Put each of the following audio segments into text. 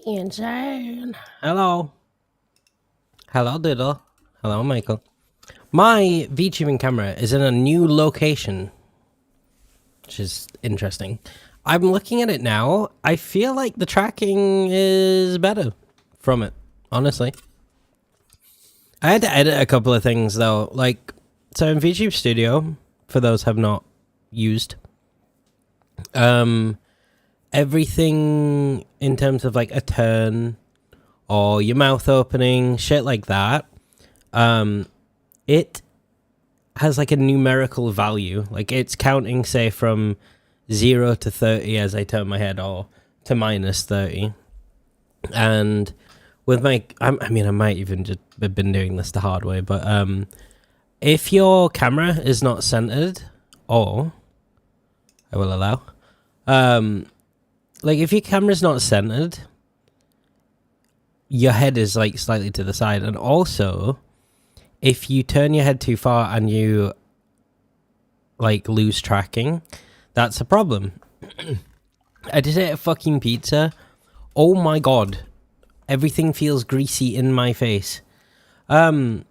Insane. Hello. Hello, Diddle. Hello, Michael. My VTubing camera is in a new location, which is interesting. I'm looking at it now. I feel like the tracking is better from it, honestly. I had to edit a couple of things, though. Like, so in VTube Studio, for those have not used, everything in terms of like a turn or your mouth opening, shit like that, it has like a numerical value. Like it's counting, say, from 0 to 30 as I turn my head, or to minus 30. And with my, I might even just have been doing this the hard way, but if your camera is not centered, or I will allow, like if your camera's not centered, your head is like slightly to the side. And also, if you turn your head too far and you like lose tracking, that's a problem. I just ate a fucking pizza. Oh my god. Everything feels greasy in my face. What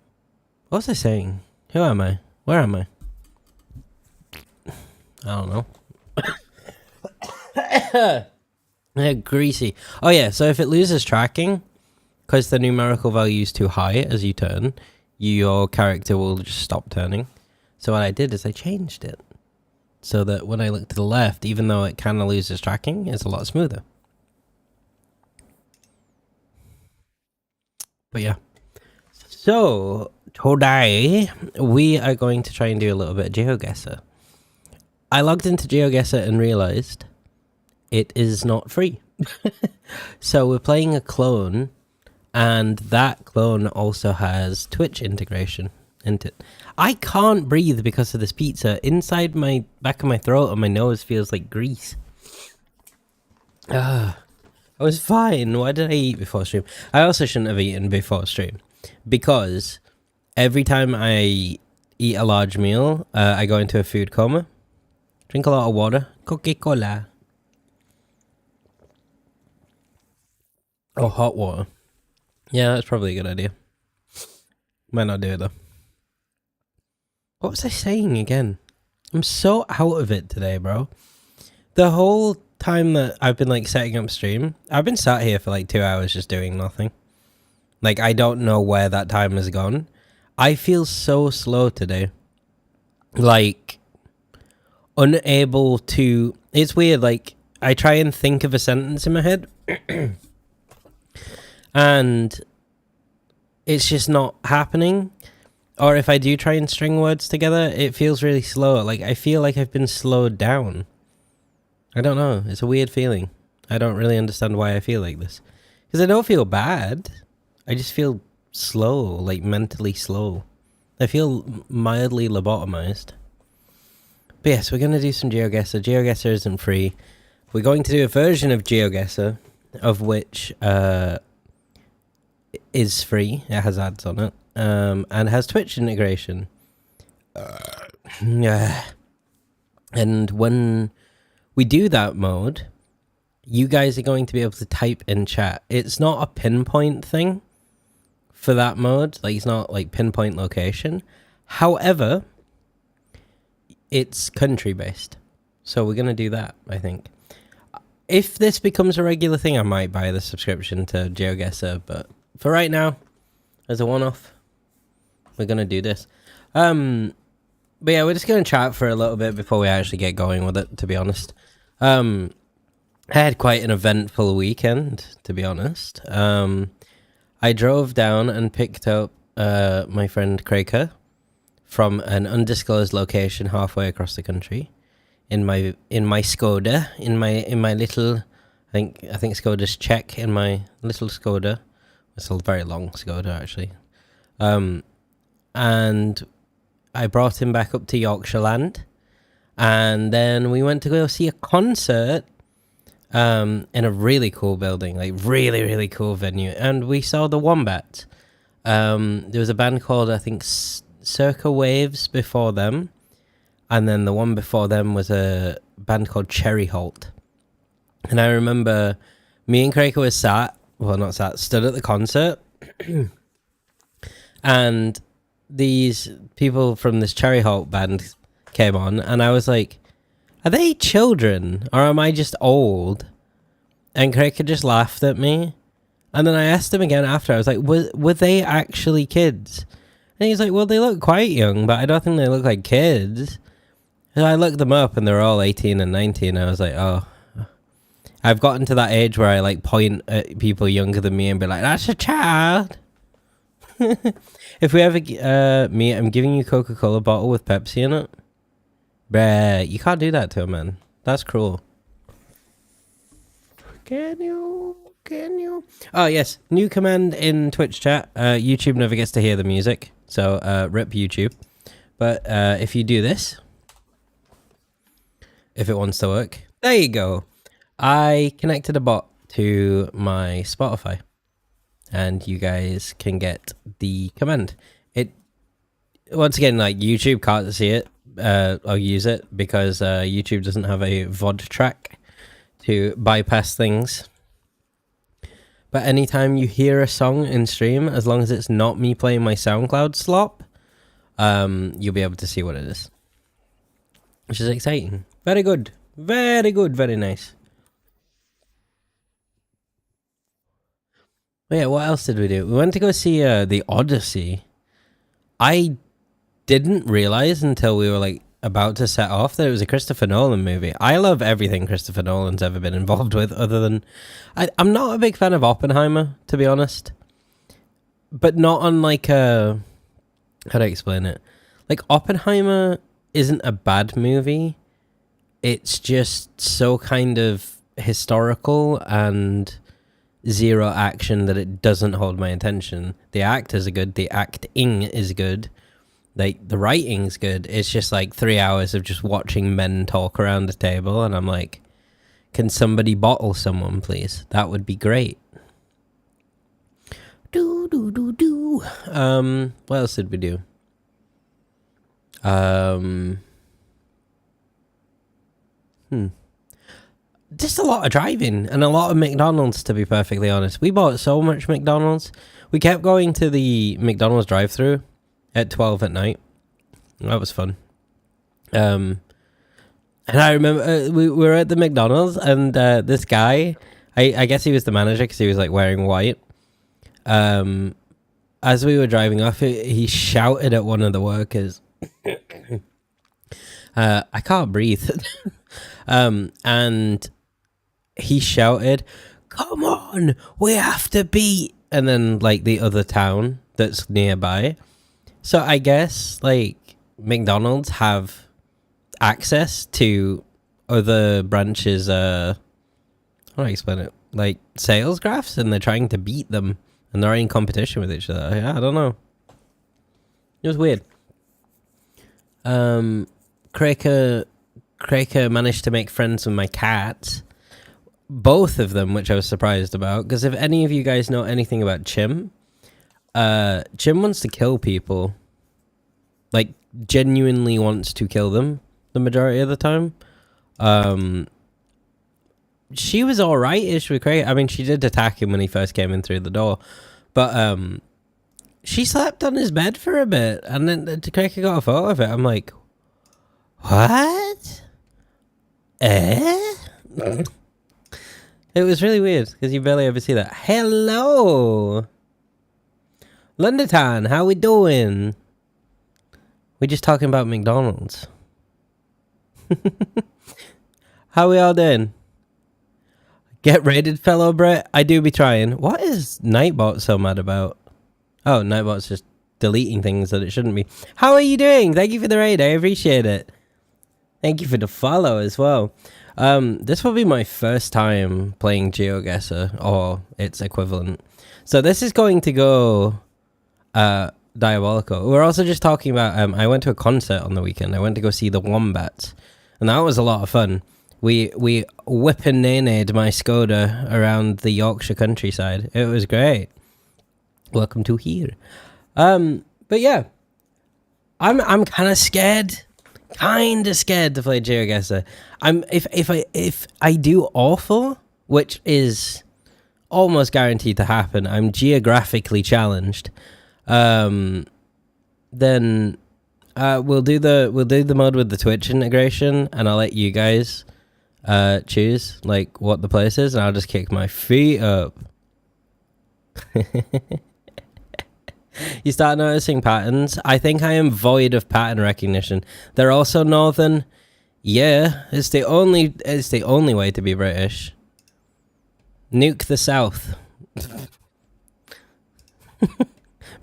was I saying? Who am I? Where am I? I don't know. Greasy. Oh yeah, so if it loses tracking, because the numerical value is too high as you turn, your character will just stop turning. So what I did is I changed it so that when I look to the left, even though it kind of loses tracking, it's a lot smoother. But yeah. So today we are going to try and do a little bit of GeoGuessr. I logged into GeoGuessr and realized it is not free. So we're playing a clone, and that clone also has Twitch integration into it. I can't breathe because of this pizza. Inside my back of my throat and my nose feels like grease. I was fine. Why did I eat before stream? I also shouldn't have eaten before stream, because every time I eat a large meal, I go into a food coma. Drink a lot of water. Coca-Cola. Oh, hot water. Yeah, that's probably a good idea. Might not do it though. What was I saying again? I'm so out of it today, bro. The whole time that I've been like setting up stream, I've been sat here for like 2 hours just doing nothing. Like I don't know where that time has gone. I feel so slow today. Like unable to, it's weird, like I try and think of a sentence in my head and it's just not happening. Or if I do try and string words together, it feels really slow. Like I feel like I've been slowed down. I don't know. It's a weird feeling. I don't really understand why I feel like this. Because I don't feel bad. I just feel slow, like mentally slow. I feel mildly lobotomized. But yes, we're going to do some GeoGuessr. GeoGuessr isn't free. We're going to do a version of GeoGuessr, of which is free. It has ads on it. And has Twitch integration. Yeah. And when we do that mode, you guys are going to be able to type in chat. It's not a pinpoint thing for that mode. Like, it's not like pinpoint location. However, it's country based. So we're going to do that, I think. If this becomes a regular thing, I might buy the subscription to GeoGuessr. But for right now, as a one-off, we're going to do this. But yeah, we're just going to chat for a little bit before we actually get going with it, to be honest. I had quite an eventful weekend, to be honest. I drove down and picked up my friend Kraker from an undisclosed location halfway across the country in my Skoda, in my little, I think Skoda's Czech, in my little Skoda. It's a very long Skoda, actually. And I brought him back up to Yorkshire Land, and then we went to go see a concert in a really cool building, like really, really cool venue, and we saw the Wombats. There was a band called, I think, Circa Waves before them, and then the one before them was a band called Cherry Holt. And I remember me and Kraker were sat well, not sat, stood at the concert, and these people from this Cherry Halt band came on, and I was like, are they children or am I just old? And Craig just laughed at me. And then I asked him again after. I was like, were they actually kids? And he's like, well, they look quite young, but I don't think they look like kids. And I looked them up and they're all 18 and 19. I was like, oh. I've gotten to that age where I like point at people younger than me and be like, that's a child. If we ever meet, I'm giving you a Coca-Cola bottle with Pepsi in it. Bruh, you can't do that to a man. That's cruel. Can you? Oh, yes. New command in Twitch chat. YouTube never gets to hear the music. So, rip YouTube. But if you do this, if it wants to work, there you go. I connected a bot to my Spotify. And you guys can get the command. It, once again, like YouTube can't see it. Or use it because YouTube doesn't have a VOD track to bypass things. But anytime you hear a song in stream, as long as it's not me playing my SoundCloud slop, you'll be able to see what it is. Which is exciting. Very good. Very good. Very nice. But yeah, what else did we do? We went to go see The Odyssey. I didn't realize until we were like about to set off that it was a Christopher Nolan movie. I love everything Christopher Nolan's ever been involved with, other than I'm not a big fan of Oppenheimer, to be honest, but not on like a, how do I explain it? Like Oppenheimer isn't a bad movie. It's just so kind of historical and zero action that it doesn't hold my attention. The actors are good. The acting is good. Like, the writing's good. It's just like 3 hours of just watching men talk around the table, and I'm like, can somebody bottle someone, please? That would be great. What else did we do? Just a lot of driving and a lot of McDonald's, to be perfectly honest. We bought so much McDonald's. We kept going to the McDonald's drive-thru at 12 at night. That was fun. And I remember we were at the McDonald's, and this guy, I guess he was the manager because he was like wearing white. As we were driving off, he shouted at one of the workers. I can't breathe. And he shouted, "Come on, we have to beat," and then like the other town that's nearby. So I guess like McDonald's have access to other branches, how do I explain it? Like sales graphs, and they're trying to beat them, and they're in competition with each other. Yeah, I don't know. It was weird. Craker managed to make friends with my cats. Both of them, which I was surprised about, because if any of you guys know anything about Chim, Chim wants to kill people. Like, genuinely wants to kill them the majority of the time. She was alright-ish with Craig. I mean, she did attack him when he first came in through the door. But she slept on his bed for a bit, and then Craig got a photo of it. I'm like, what? It was really weird, because you barely ever see that. Hello! London, how we doing? We're just talking about McDonald's. How we all doing? Get raided, fellow Brett. I do be trying. What is Nightbot so mad about? Oh, Nightbot's just deleting things that it shouldn't be. How are you doing? Thank you for the raid. I appreciate it. Thank you for the follow as well. This will be my first time playing GeoGuessr, or its equivalent. So this is going to go diabolical. We're also just talking about, I went to a concert on the weekend. I went to go see the Wombats, and that was a lot of fun. We whip-and-nay-nayed my Skoda around the Yorkshire countryside. It was great. Welcome to here. But yeah, I'm kind of scared. Kind of scared to play GeoGuessr. If I do awful, which is almost guaranteed to happen, I'm geographically challenged, then we'll do the mod with the Twitch integration, and I'll let you guys choose like what the place is, and I'll just kick my feet up. You start noticing patterns. I think I am void of pattern recognition. They're also northern. Yeah, it's the only way to be British. Nuke the South.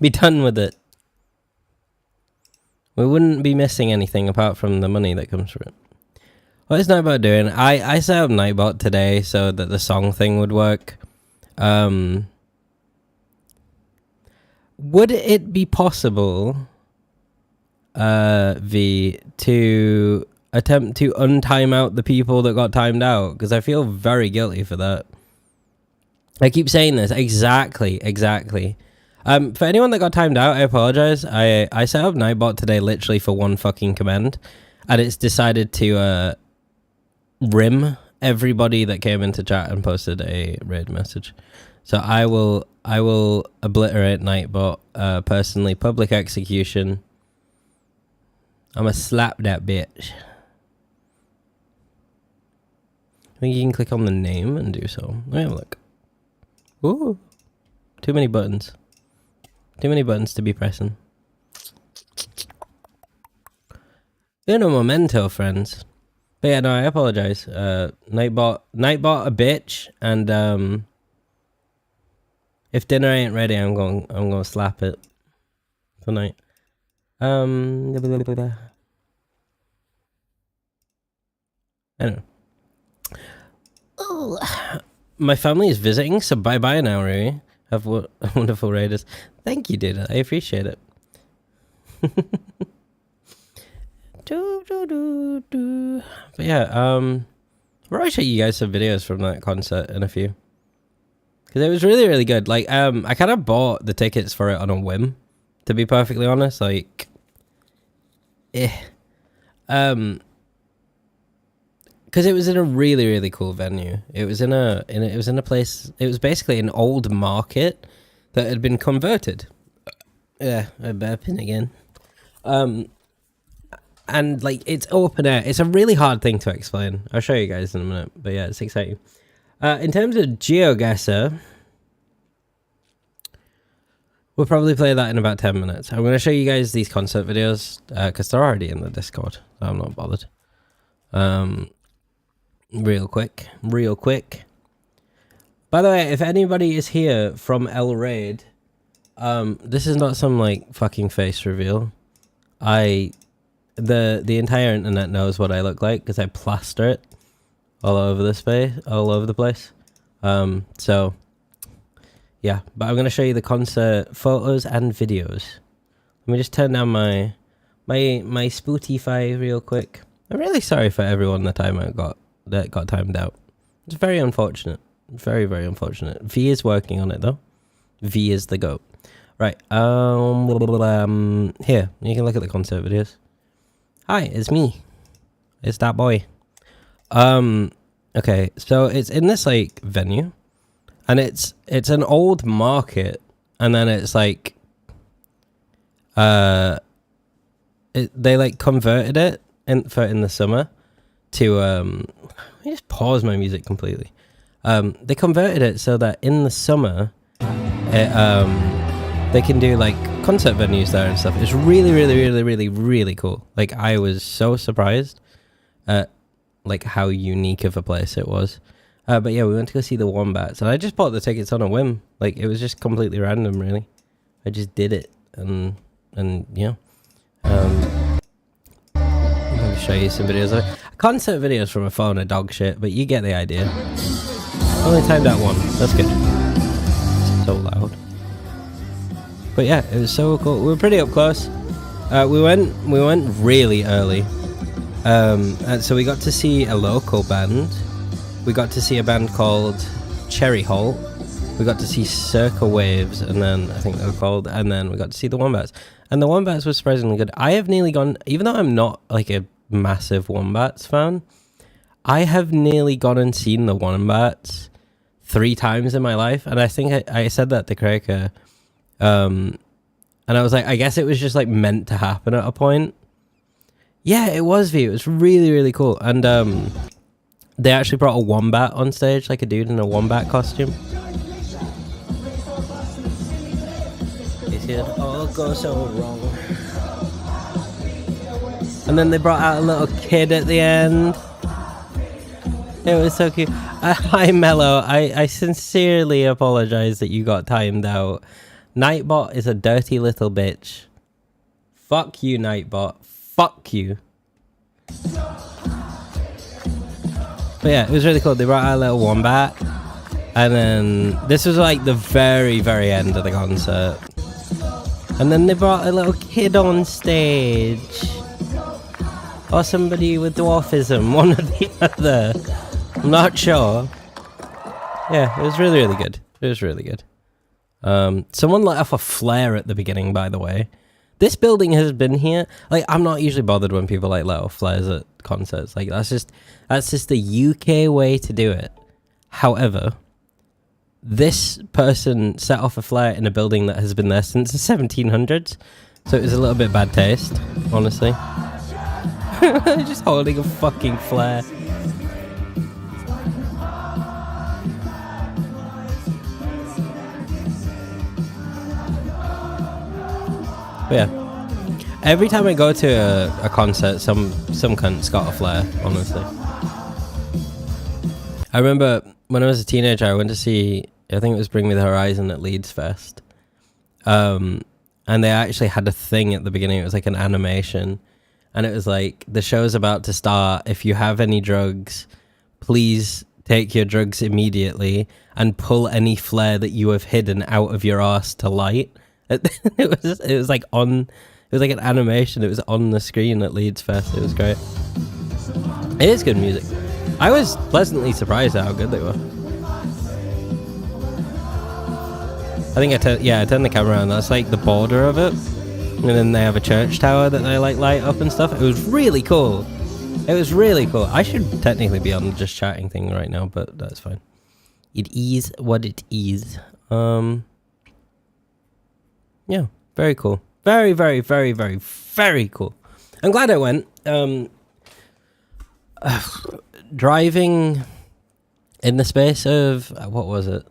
Be done with it. We wouldn't be missing anything apart from the money that comes from it. What is Nightbot doing? I set up Nightbot today so that the song thing would work. Would it be possible, V, to attempt to untime out the people that got timed out? Because I feel very guilty for that. I keep saying this. Exactly. For anyone that got timed out, I apologize. I set up Nightbot today literally for one fucking command, and it's decided to rim everybody that came into chat and posted a raid message. So I will obliterate Nightbot personally. Public execution. I'ma slap that bitch. I think you can click on the name and do so. Let me have a look. Ooh, too many buttons. Too many buttons to be pressing. Uno momento, friends. But yeah, no, I apologize. Nightbot a bitch, and if dinner ain't ready, I'm gonna slap it tonight. I don't know. Oh, my family is visiting, so bye bye now, Rui. Have wonderful raiders. Thank you, dude. I appreciate it. But yeah, we'll probably show you guys some videos from that concert in a few, because it was really, really good. Like, I kind of bought the tickets for it on a whim, to be perfectly honest. Like, because it was in a really, really cool venue. It was in a place. It was basically an old market that had been converted. Yeah, I'm burping again. And like, it's open air. It's a really hard thing to explain. I'll show you guys in a minute. But yeah, it's exciting. In terms of GeoGuessr, we'll probably play that in about 10 minutes. I'm going to show you guys these concert videos because they're already in the Discord. So I'm not bothered. Real quick. By the way, if anybody is here from El Raid, this is not some like fucking face reveal. The entire internet knows what I look like because I plaster it all over the place. So yeah, but I'm gonna show you the concert photos and videos. Let me just turn down my Spotify real quick. I'm really sorry for everyone that got timed out. It's very unfortunate. Very, very unfortunate. V is working on it though. V is the GOAT. Right. Here, you can look at the concert videos. Hi, it's me. It's that boy. Okay, so it's in this like venue, and it's an old market, and then it's like they like converted it in the summer to let me just pause my music completely. They converted it so that in the summer they can do like concert venues there and stuff. It's really, really, really, really, really cool. Like, I was so surprised at like how unique of a place it was. But yeah, we went to go see the Wombats, and I just bought the tickets on a whim. Like, it was just completely random, really. I just did it, and yeah. Let me show you some videos. Concert videos from a phone are dog shit, but you get the idea. Only timed out one. That's good. So loud. But yeah, it was so cool. We were pretty up close. We went really early. And so we got to see a local band. We got to see a band called Cherry Halt. We got to see Circa Waves, and then I think they were called, and then we got to see the Wombats. And the Wombats was surprisingly good. I have nearly gone, even though I'm not like a massive Wombats fan, I have nearly gone and seen the Wombats 3 times in my life, and I think I said that to Kraker, and I was like, I guess it was just like meant to happen at a point. Yeah, it was V. It was really, really cool. And they actually brought a wombat on stage, like a dude in a wombat costume. It all goes so wrong. And then they brought out a little kid at the end. It was so cute. Hi, Mello. I sincerely apologize that you got timed out. Nightbot is a dirty little bitch. Fuck you, Nightbot. Fuck you. But yeah, it was really cool. They brought out a little wombat. And then this was like the very, very end of the concert. And then they brought a little kid on stage. Or somebody with dwarfism. One or the other. I'm not sure. Yeah, it was really, really good. It was really good. Someone let off a flare at the beginning, by the way. This building has been here. Like, I'm not usually bothered when people like let off flares at concerts. Like, that's just the UK way to do it. However, this person set off a flare in a building that has been there since the 1700s. So it was a little bit bad taste, honestly. Just holding a fucking flare. But yeah, every time I go to a concert, some cunt's got a flare, honestly. I remember when I was a teenager, I went to see, I think it was Bring Me the Horizon at Leeds Fest. And they actually had a thing at the beginning. It was like an animation. And it was like, the show's about to start. If you have any drugs, please take your drugs immediately and pull any flare that you have hidden out of your arse to light. It was like an animation. It was on the screen at Leeds Fest. It was great. It is good music. I was pleasantly surprised at how good they were. I think I turned the camera on. That's like the border of it, and then they have a church tower that they like light up and stuff. It was really cool. It was really cool. I should technically be on the just chatting thing right now, but that's fine. It is what it is. Yeah, very cool. Very, very, very, very, very cool. I'm glad I went. Driving in the space of, what was it?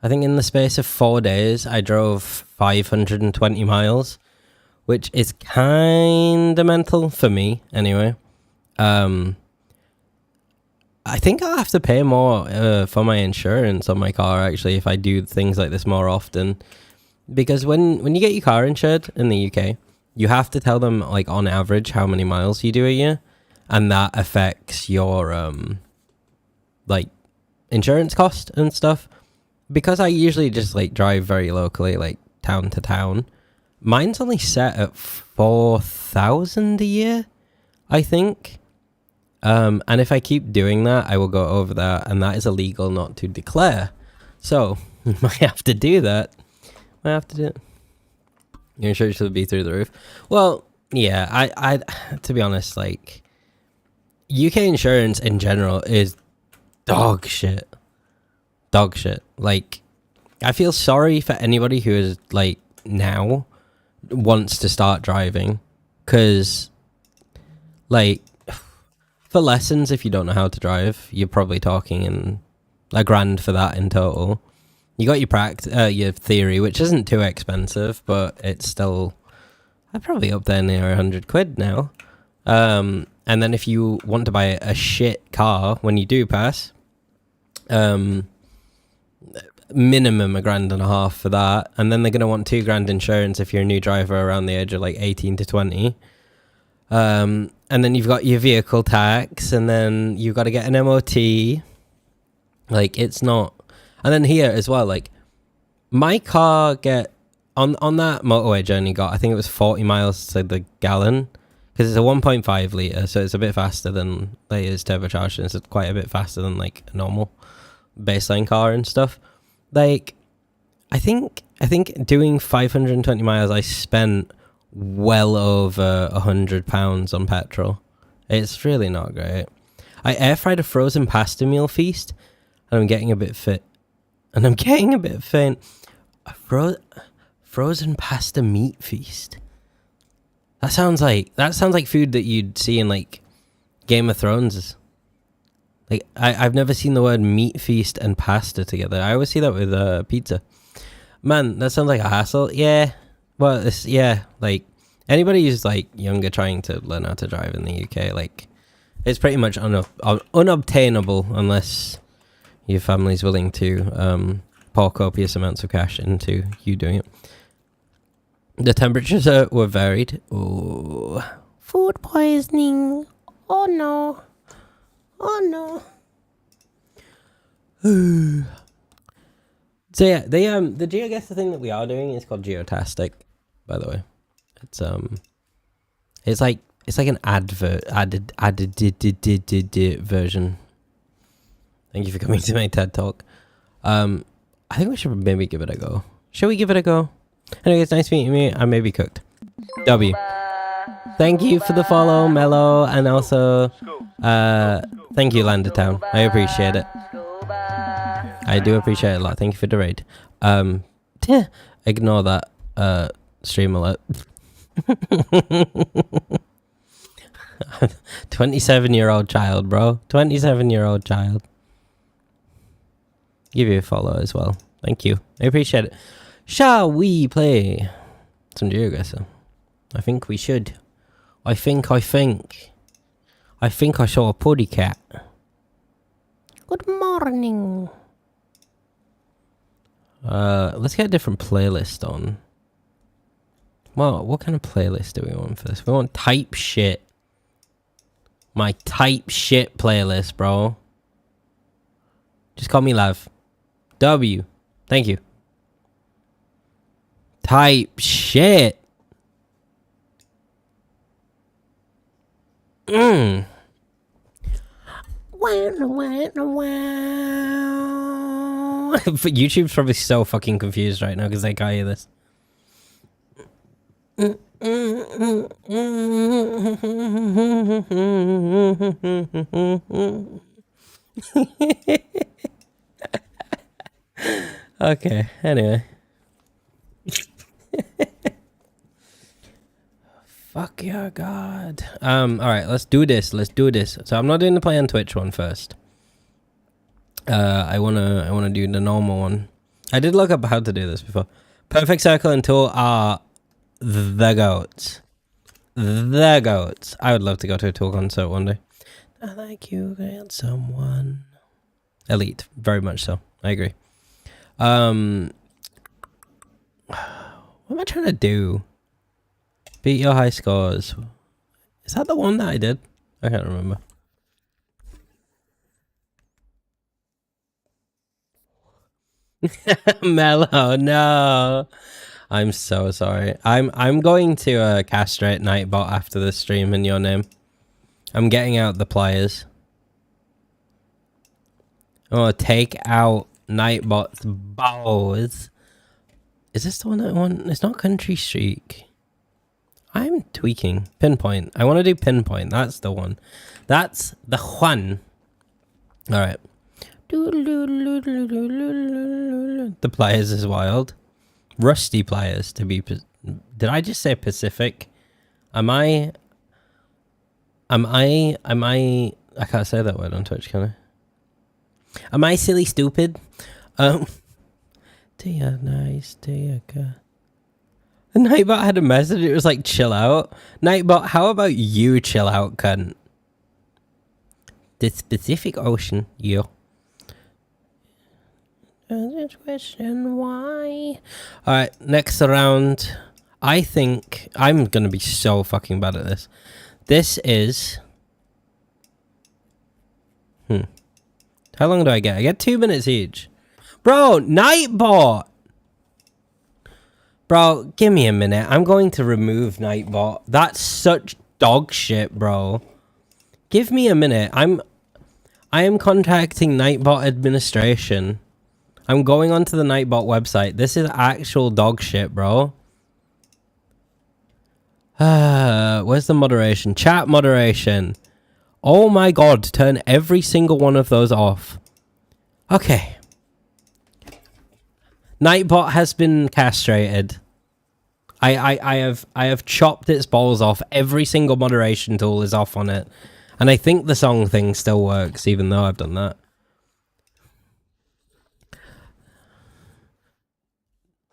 I think in the space of 4 days, I drove 520 miles, which is kind of mental for me, anyway. I think I'll have to pay more for my insurance on my car, actually, if I do things like this more often. Because when you get your car insured in the UK, you have to tell them, like, on average how many miles you do a year, and that affects your like insurance cost and stuff. Because I usually just like drive very locally, like town to town, mine's only set at 4,000 a year, I think. And if I keep doing that, I will go over that, and that is illegal not to declare. So I might have to do that. I have to do it. Your insurance will be through the roof. Well, yeah, I to be honest, like, UK insurance in general is dog shit. Dog shit. Like, I feel sorry for anybody who is, like, now wants to start driving. Because, like, for lessons, if you don't know how to drive, you're probably talking in $1,000 for that in total. You got your theory, which isn't too expensive, but it's still, I'm probably up there near £100 now. And then if you want to buy a shit car when you do pass, minimum $1,500 for that. And then they're going to want $2,000 insurance if you're a new driver around the age of like 18 to 20. And then you've got your vehicle tax, and then you've got to get an MOT. Like, it's not. And then here as well, like, my car on that motorway journey got, I think it was 40 miles to the gallon, because it's a 1.5 litre, so it's a bit faster than, like, it's turbocharged, and it's quite a bit faster than, like, a normal baseline car and stuff. Like, I think doing 520 miles, I spent well over £100 on petrol. It's really not great. I air fried a frozen pasta meal feast, And I'm getting a bit fit. And I'm getting a bit faint. A frozen pasta meat feast. That sounds like food that you'd see in like Game of Thrones. Like I've never seen the word meat feast and pasta together. I always see that with pizza. Man, that sounds like a hassle. Yeah. Well, like anybody who's like younger trying to learn how to drive in the UK, like it's pretty much unobtainable unless your family's willing to pour copious amounts of cash into you doing it. The temperatures were varied. Ooh. Food poisoning. Oh no. Oh no. So yeah, the GeoGuessr thing that we are doing is called Geotastic, by the way. It's like an added version. Thank you for coming to my TED Talk. I think we should maybe give it a go. Shall we give it a go? Anyway, it's nice meeting you. I may be cooked. W. Thank you for the follow, Mello, and also thank you, Landertown. I appreciate it. I do appreciate it a lot. Thank you for the raid. Ignore that stream alert. 27-year-old child, bro. 27-year-old child. Give you a follow as well. Thank you. I appreciate it. Shall we play some GeoGuessr? I think we should. I think I saw a puddy cat. Good morning. Let's get a different playlist on. Well, what kind of playlist do we want for this? We want type shit. My type shit playlist, bro. Just call me Lav. W. Thank you. Type shit. Wow. YouTube's probably so fucking confused right now because they can't hear this. Okay, anyway. Fuck yeah, God. Alright, let's do this. So I'm not doing the play on Twitch one first. I wanna do the normal one. I did look up how to do this before. Perfect circle and tool are the goats. The goats. I would love to go to a tool concert one day. I like you and someone. Elite, very much so. I agree. What am I trying to do? Beat your high scores. Is that the one that I did? I can't remember. Mellow, no. I'm so sorry. I'm going to castrate Nightbot after this stream in your name. I'm getting out the pliers. Oh, take out Nightbot's balls. Is this the one that I want? It's not Country Streak. I'm tweaking. Pinpoint. I want to do Pinpoint. That's the one. That's the one. All right. The pliers is wild. Rusty pliers to be. Did I just say Pacific? Am I? I can't say that word on Twitch, can I? Am I silly stupid? Dear nice, dear God. Nightbot had a message. It was like, chill out. Nightbot, how about you chill out, cunt? The Pacific Ocean, yeah. Question why? Alright, next round. I think I'm gonna be so fucking bad at this. This is. How long do I get? I get 2 minutes each. Bro, Nightbot! Bro, give me a minute. I'm going to remove Nightbot. That's such dog shit, bro. Give me a minute. I am contacting Nightbot administration. I'm going onto the Nightbot website. This is actual dog shit, bro. Where's the moderation? Chat moderation. Oh my god, turn every single one of those off. Okay. Nightbot has been castrated. I have chopped its balls off. Every single moderation tool is off on it. And I think the song thing still works, even though I've done that.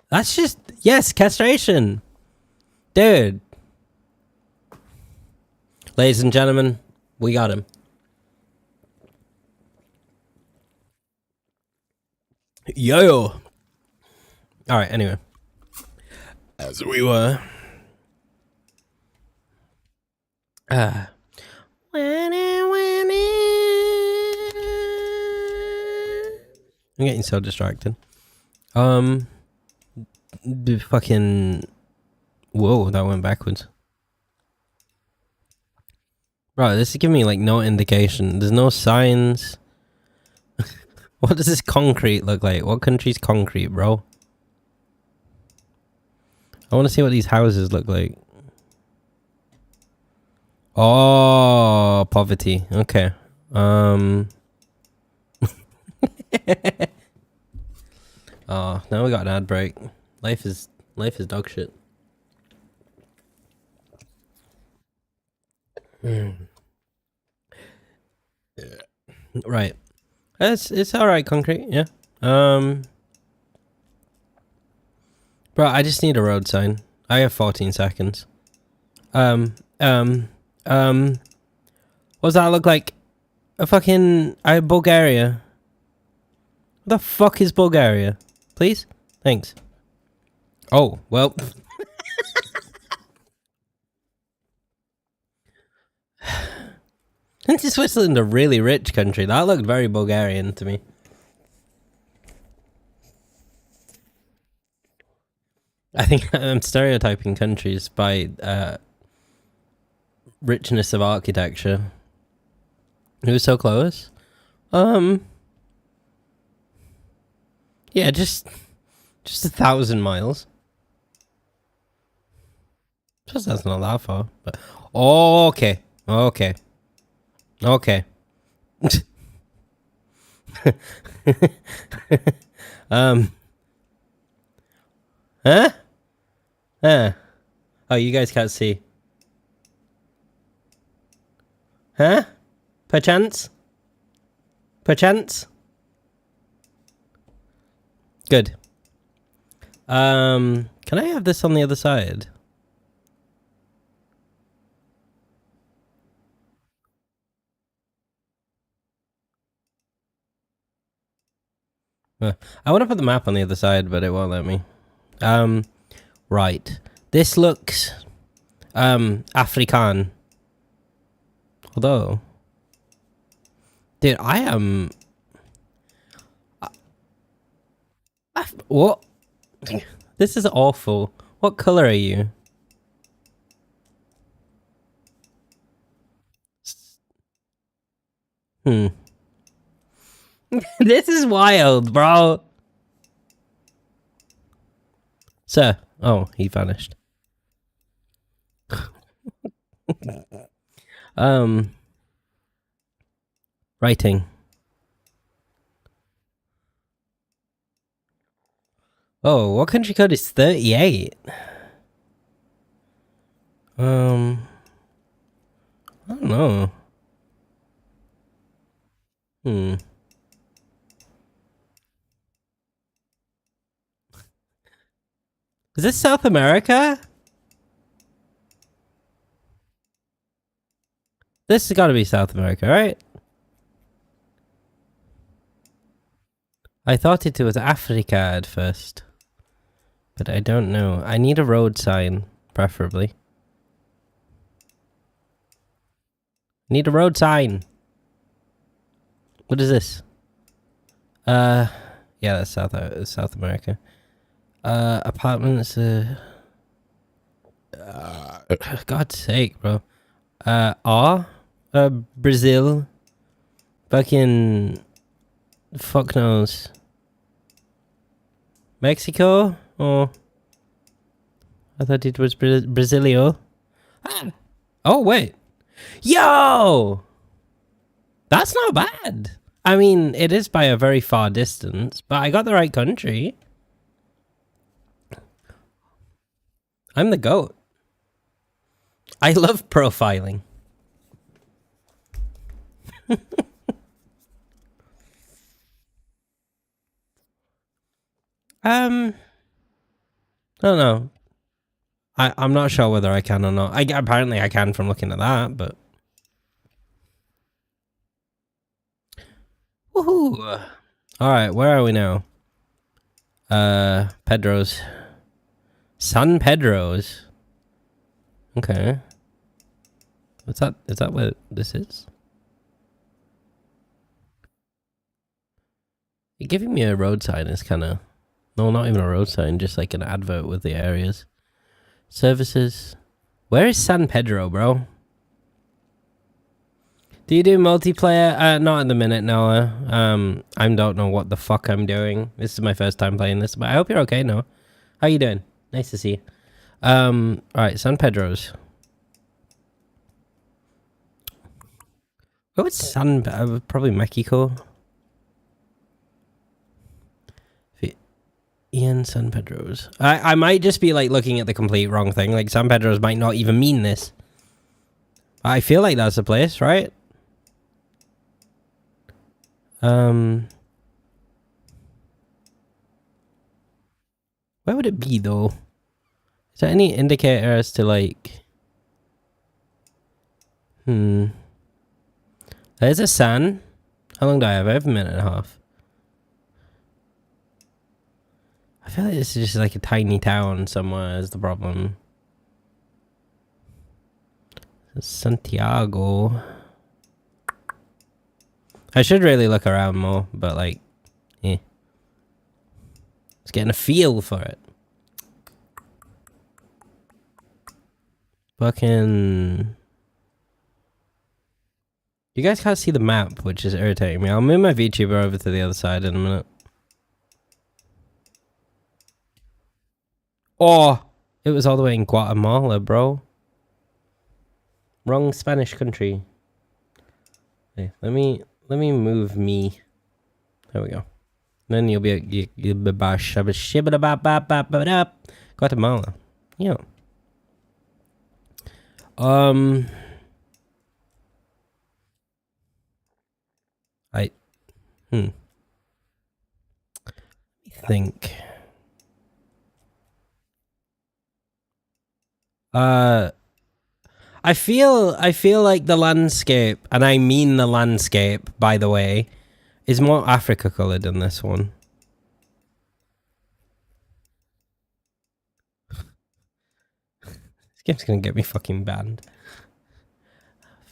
That's just... Yes, castration. Dude. Ladies and gentlemen, we got him. Yo. Alright, anyway. As we were... I'm getting so distracted. The fucking... Whoa, that went backwards. Bro, this is giving me like no indication. There's no signs. What does this concrete look like? What country's concrete, bro? I want to see what these houses look like. Oh, poverty. Okay. Oh, now we got an ad break. Life is dog shit. Right. It's alright, concrete, yeah. Bro, I just need a road sign. I have 14 seconds. What does that look like? A fucking... Bulgaria. What the fuck is Bulgaria? Please? Thanks. Oh, well... Isn't Switzerland a really rich country? That looked very Bulgarian to me. I think I'm stereotyping countries by richness of architecture. It was so close. Yeah, just 1,000 miles. Just that's not that far. But okay. Huh? Oh, you guys can't see. Huh? Perchance? Good. Can I have this on the other side? I want to put the map on the other side, but it won't let me. Right. This looks Afrikaan. Although, dude, I am... what? This is awful. What color are you? This is wild, bro. Sir. Oh, he vanished. Writing. Oh, what country code is 38? I don't know. Is this South America? This has got to be South America, right? I thought it was Africa at first. But I don't know. I need a road sign, preferably. Need a road sign. What is this? Yeah, that's South America. Apartments. God's sake, bro. Brazil. Fucking. Fuck knows. Mexico? Oh. I thought it was Brasilio. Ah. Oh, wait. Yo! That's not bad. I mean, it is by a very far distance, but I got the right country. I'm the GOAT. I love profiling. I don't know. I'm not sure whether I can or not. Apparently I can from looking at that, but woohoo! All right, where are we now? Pedro's, San Pedro's. Okay, what's that? Is that what this is? You're giving me a road sign. It's kind of no, not even a road sign, just like an advert with the areas. Services. Where is San Pedro, bro? Do you do multiplayer? Not at the minute, Noah. I don't know what the fuck I'm doing. This is my first time playing this, but I hope you're okay, Noah. How you doing? Nice to see you. Alright, San Pedro's. Where would probably Mexico. Ian San Pedro's. I might just be like looking at the complete wrong thing. Like San Pedro's might not even mean this. I feel like that's the place, right? Where would it be though? Is there any indicator as to like? There's a San. How long do I have? I have a minute and a half. I feel like this is just like a tiny town somewhere is the problem. Santiago. I should really look around more, but like, yeah. It's getting a feel for it. Fucking... You guys can't see the map, which is irritating me. I'll move my VTuber over to the other side in a minute. Oh! It was all the way in Guatemala, bro. Wrong Spanish country. Okay, let me move me. There we go. Then you'll be Guatemala. Yeah. Let me think. I feel like the landscape, and I mean the landscape, by the way, is more Africa colored than this one. This game's gonna get me fucking banned.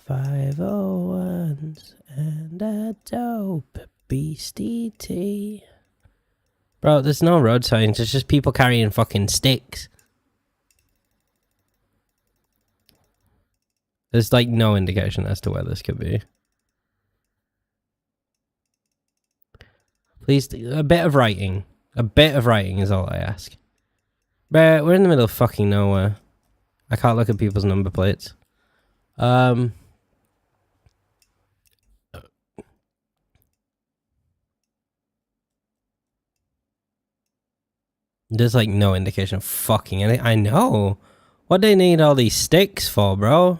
501s and a dope beastie tea. Bro, there's no road signs, it's just people carrying fucking sticks. There's like no indication as to where this could be. Please, a bit of writing. A bit of writing is all I ask. But we're in the middle of fucking nowhere. I can't look at people's number plates. There's like no indication of fucking anything. I know. What do they need all these sticks for, bro?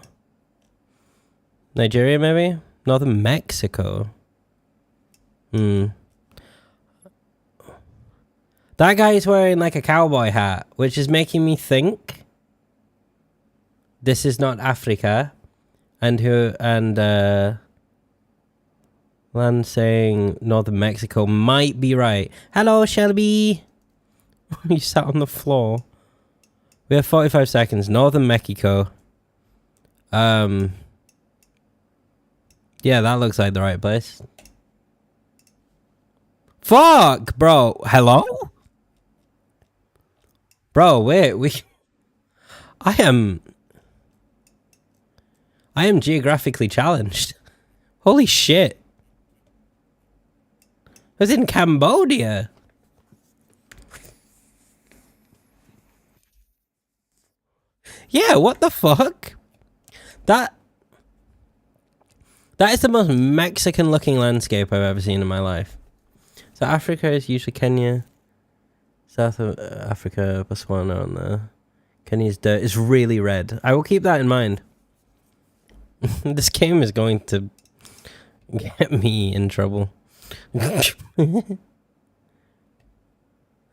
Nigeria, maybe? Northern Mexico. That guy's wearing like a cowboy hat, which is making me think this is not Africa. Land saying Northern Mexico might be right. Hello, Shelby. You sat on the floor. We have 45 seconds. Northern Mexico. Yeah, that looks like the right place. Fuck, bro. Hello? Bro, wait, I am geographically challenged. Holy shit. I was in Cambodia. Yeah, what the fuck? That That is the most Mexican looking landscape I've ever seen in my life. So Africa is usually Kenya. South of Africa, Botswana on there. Kenya's dirt is really red. I will keep that in mind. This game is going to get me in trouble.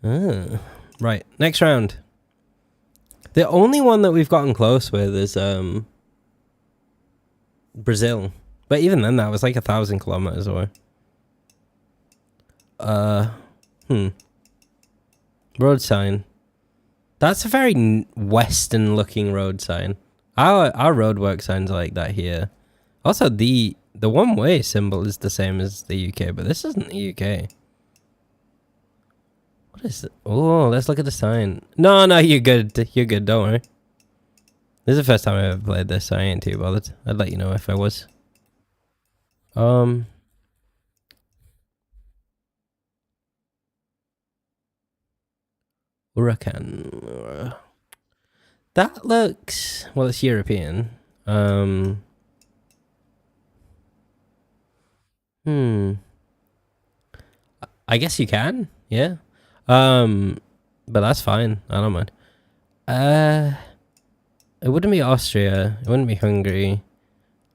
Right, next round. The only one that we've gotten close with is Brazil. But even then, that was like 1,000 kilometers away. Road sign. That's a very Western looking road sign. Our roadwork signs are like that here. Also, the one-way symbol is the same as the UK, but this isn't the UK. What is it? Oh, let's look at the sign. No, you're good. You're good, don't worry. This is the first time I ever played this, so I ain't too bothered. I'd let you know if I was. Huracan. That looks... Well, it's European. I guess you can. Yeah. But that's fine. I don't mind. It wouldn't be Austria. It wouldn't be Hungary.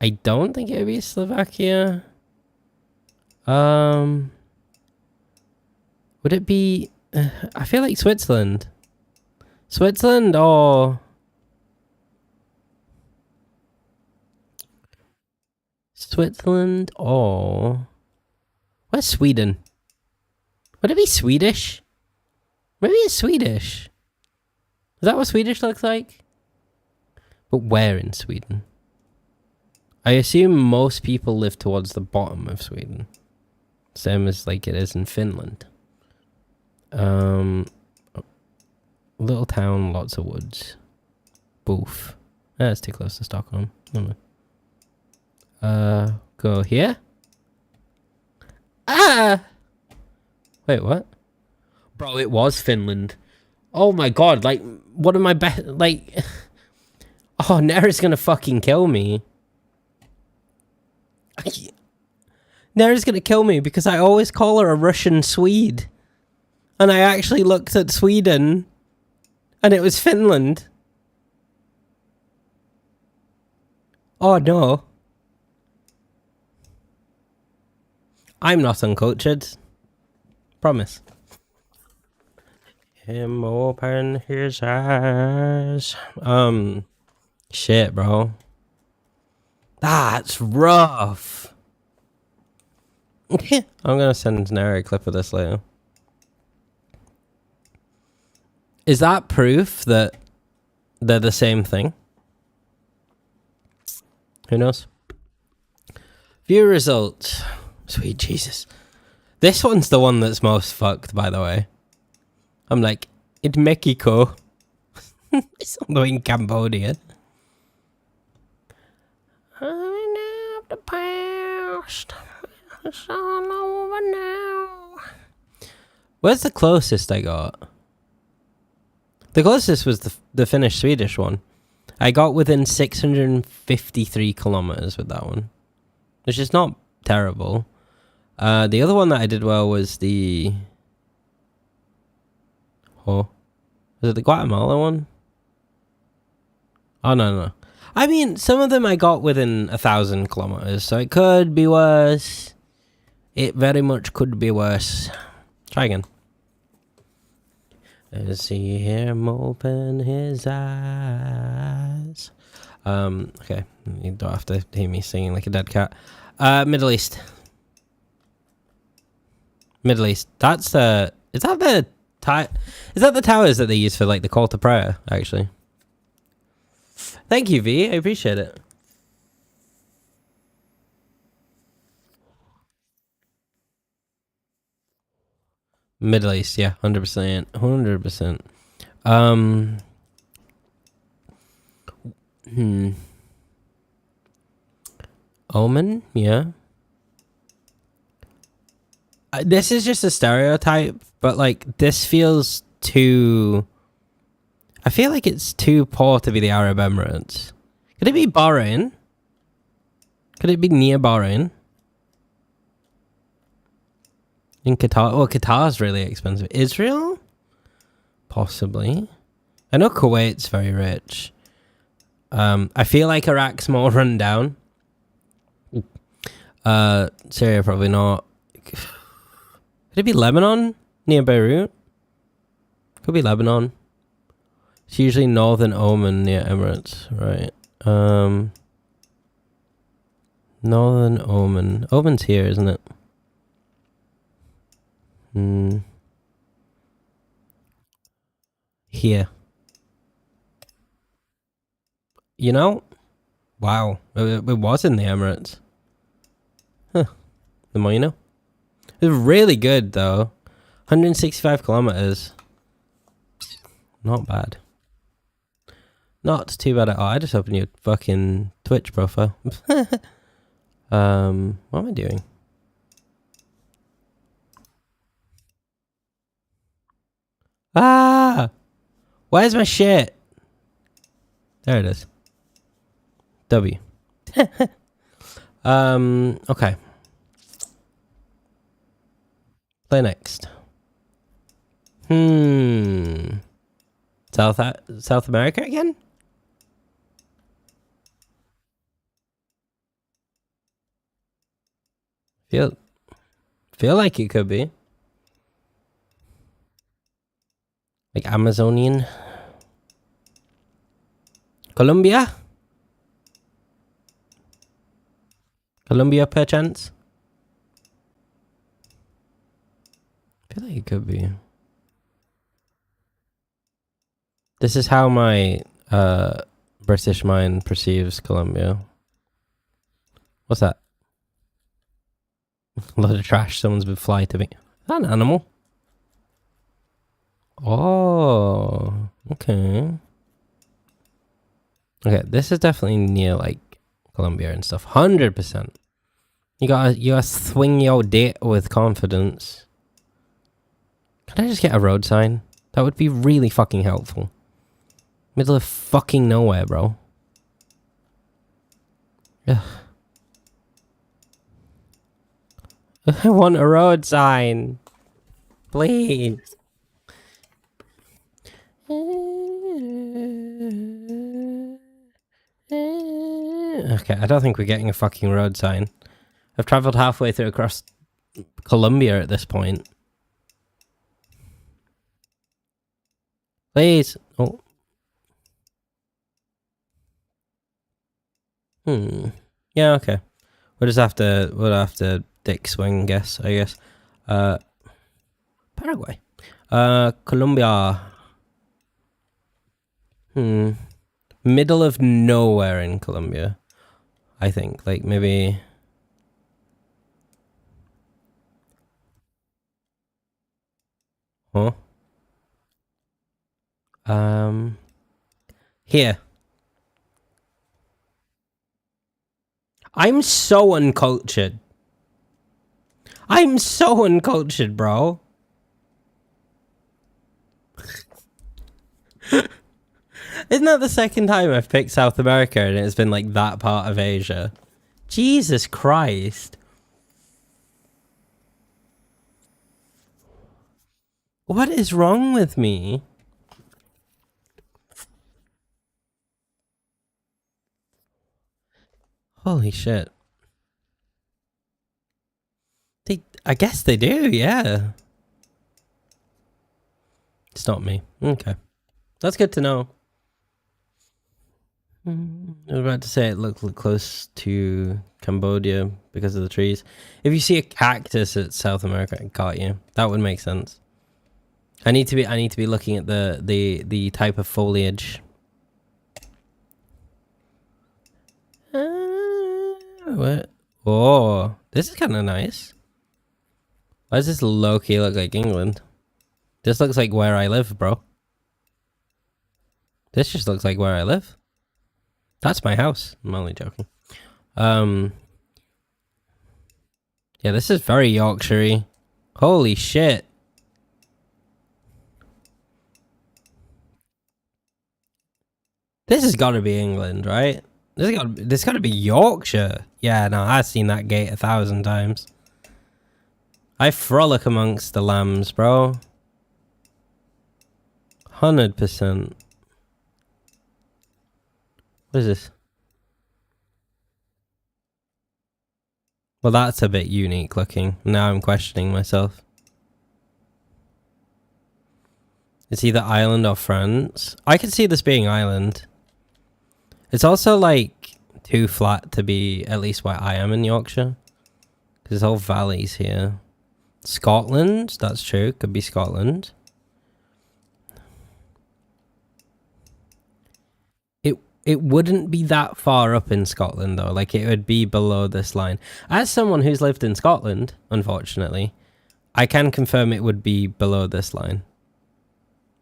I don't think it would be Slovakia. Would it be... I feel like Switzerland. Switzerland or... Switzerland or... Where's Sweden? Would it be Swedish? Maybe it's Swedish. Is that what Swedish looks like? But where in Sweden? I assume most people live towards the bottom of Sweden. Same as like it is in Finland. Little town, lots of woods. Boof. That's too close to Stockholm. Never mind. Go here. Ah! Wait, what? Bro, it was Finland. Oh my god, like, what am I like... Oh, Nera's gonna fucking kill me. Nera's gonna kill me because I always call her a Russian Swede. And I actually looked at Sweden, and it was Finland. Oh no. I'm not uncultured. Promise. Him open his eyes. Shit, bro. That's rough. I'm gonna send Neri a clip of this later. Is that proof that they're the same thing? Who knows? View results. Sweet Jesus. This one's the one that's most fucked, by the way. I'm like, it's Mexico. It's all the way in Cambodia. I know the past. It's all over now. Where's the closest I got? The closest was the Finnish-Swedish one. I got within 653 kilometers with that one, which is not terrible. The other one that I did well was the... Oh. Was it the Guatemala one? Oh, no. I mean, some of them I got within 1,000 kilometers, so it could be worse. It very much could be worse. Try again. Let's see him open his eyes. Okay. You don't have to hear me singing like a dead cat. Middle East. Middle East. That's the... Is that the towers that they use for like the call to prayer, actually? Thank you, V. I appreciate it. Middle East, yeah, 100%. 100%. Omen, yeah. This is just a stereotype, but like this feels too... I feel like it's too poor to be the Arab Emirates. Could it be Bahrain? Could it be near Bahrain? In Qatar? Oh, Qatar's really expensive. Israel? Possibly. I know Kuwait's very rich. I feel like Iraq's more run down. Syria probably not. Could it be Lebanon? Near Beirut? Could be Lebanon. It's usually Northern Oman near Emirates, right? Northern Oman. Oman's here, isn't it? Here. You know? Wow. It was in the Emirates. Huh. The more you know. It's really good, though. 165 kilometers. Not bad. Not too bad at all. I just opened your fucking Twitch profile. What am I doing? Ah! Where's my shit? There it is. W. Okay. Play next. South America again? Feel like it could be. Like Amazonian. Colombia? Colombia, perchance? I feel like it could be. This is how my British mind perceives Colombia. What's that? A lot of trash someone's been fly to me. Is that an animal? Oh, okay. Okay, this is definitely near like Colombia and stuff. 100%. You gotta swing your date with confidence. Can I just get a road sign? That would be really fucking helpful. Middle of fucking nowhere, bro. Ugh. I want a road sign. Please. Okay, I don't think we're getting a fucking road sign. I've travelled halfway through across Colombia at this point. Please. Oh. Yeah, okay. We'll have to dick swing, I guess. Paraguay. Colombia. Middle of nowhere in Colombia. I think. Like maybe. Huh? Here. I'm so uncultured. I'm so uncultured, bro. Isn't that the second time I've picked South America and it's been like that part of Asia? Jesus Christ. What is wrong with me? Holy shit. I guess they do, yeah. It's not me. Okay. That's good to know. I was about to say it looked close to Cambodia because of the trees. If you see a cactus at South America, it caught you. That would make sense. I need to be looking at the type of foliage. What? Oh, this is kind of nice. Why does this low-key look like England? This looks like where I live, bro. This just looks like where I live. That's my house. I'm only joking. Yeah, this is very Yorkshire-y. Holy shit. This has got to be England, right? This got to be Yorkshire. Yeah, no, I've seen that gate 1,000 times. I frolic amongst the lambs, bro. 100%. What is this? Well, that's a bit unique looking. Now I'm questioning myself. It's either Ireland or France. I could see this being Ireland. It's also like too flat to be at least where I am in Yorkshire. Because there's all valleys here. Scotland, that's true. Could be Scotland. It wouldn't be that far up in Scotland, though. Like, it would be below this line. As someone who's lived in Scotland, unfortunately, I can confirm it would be below this line.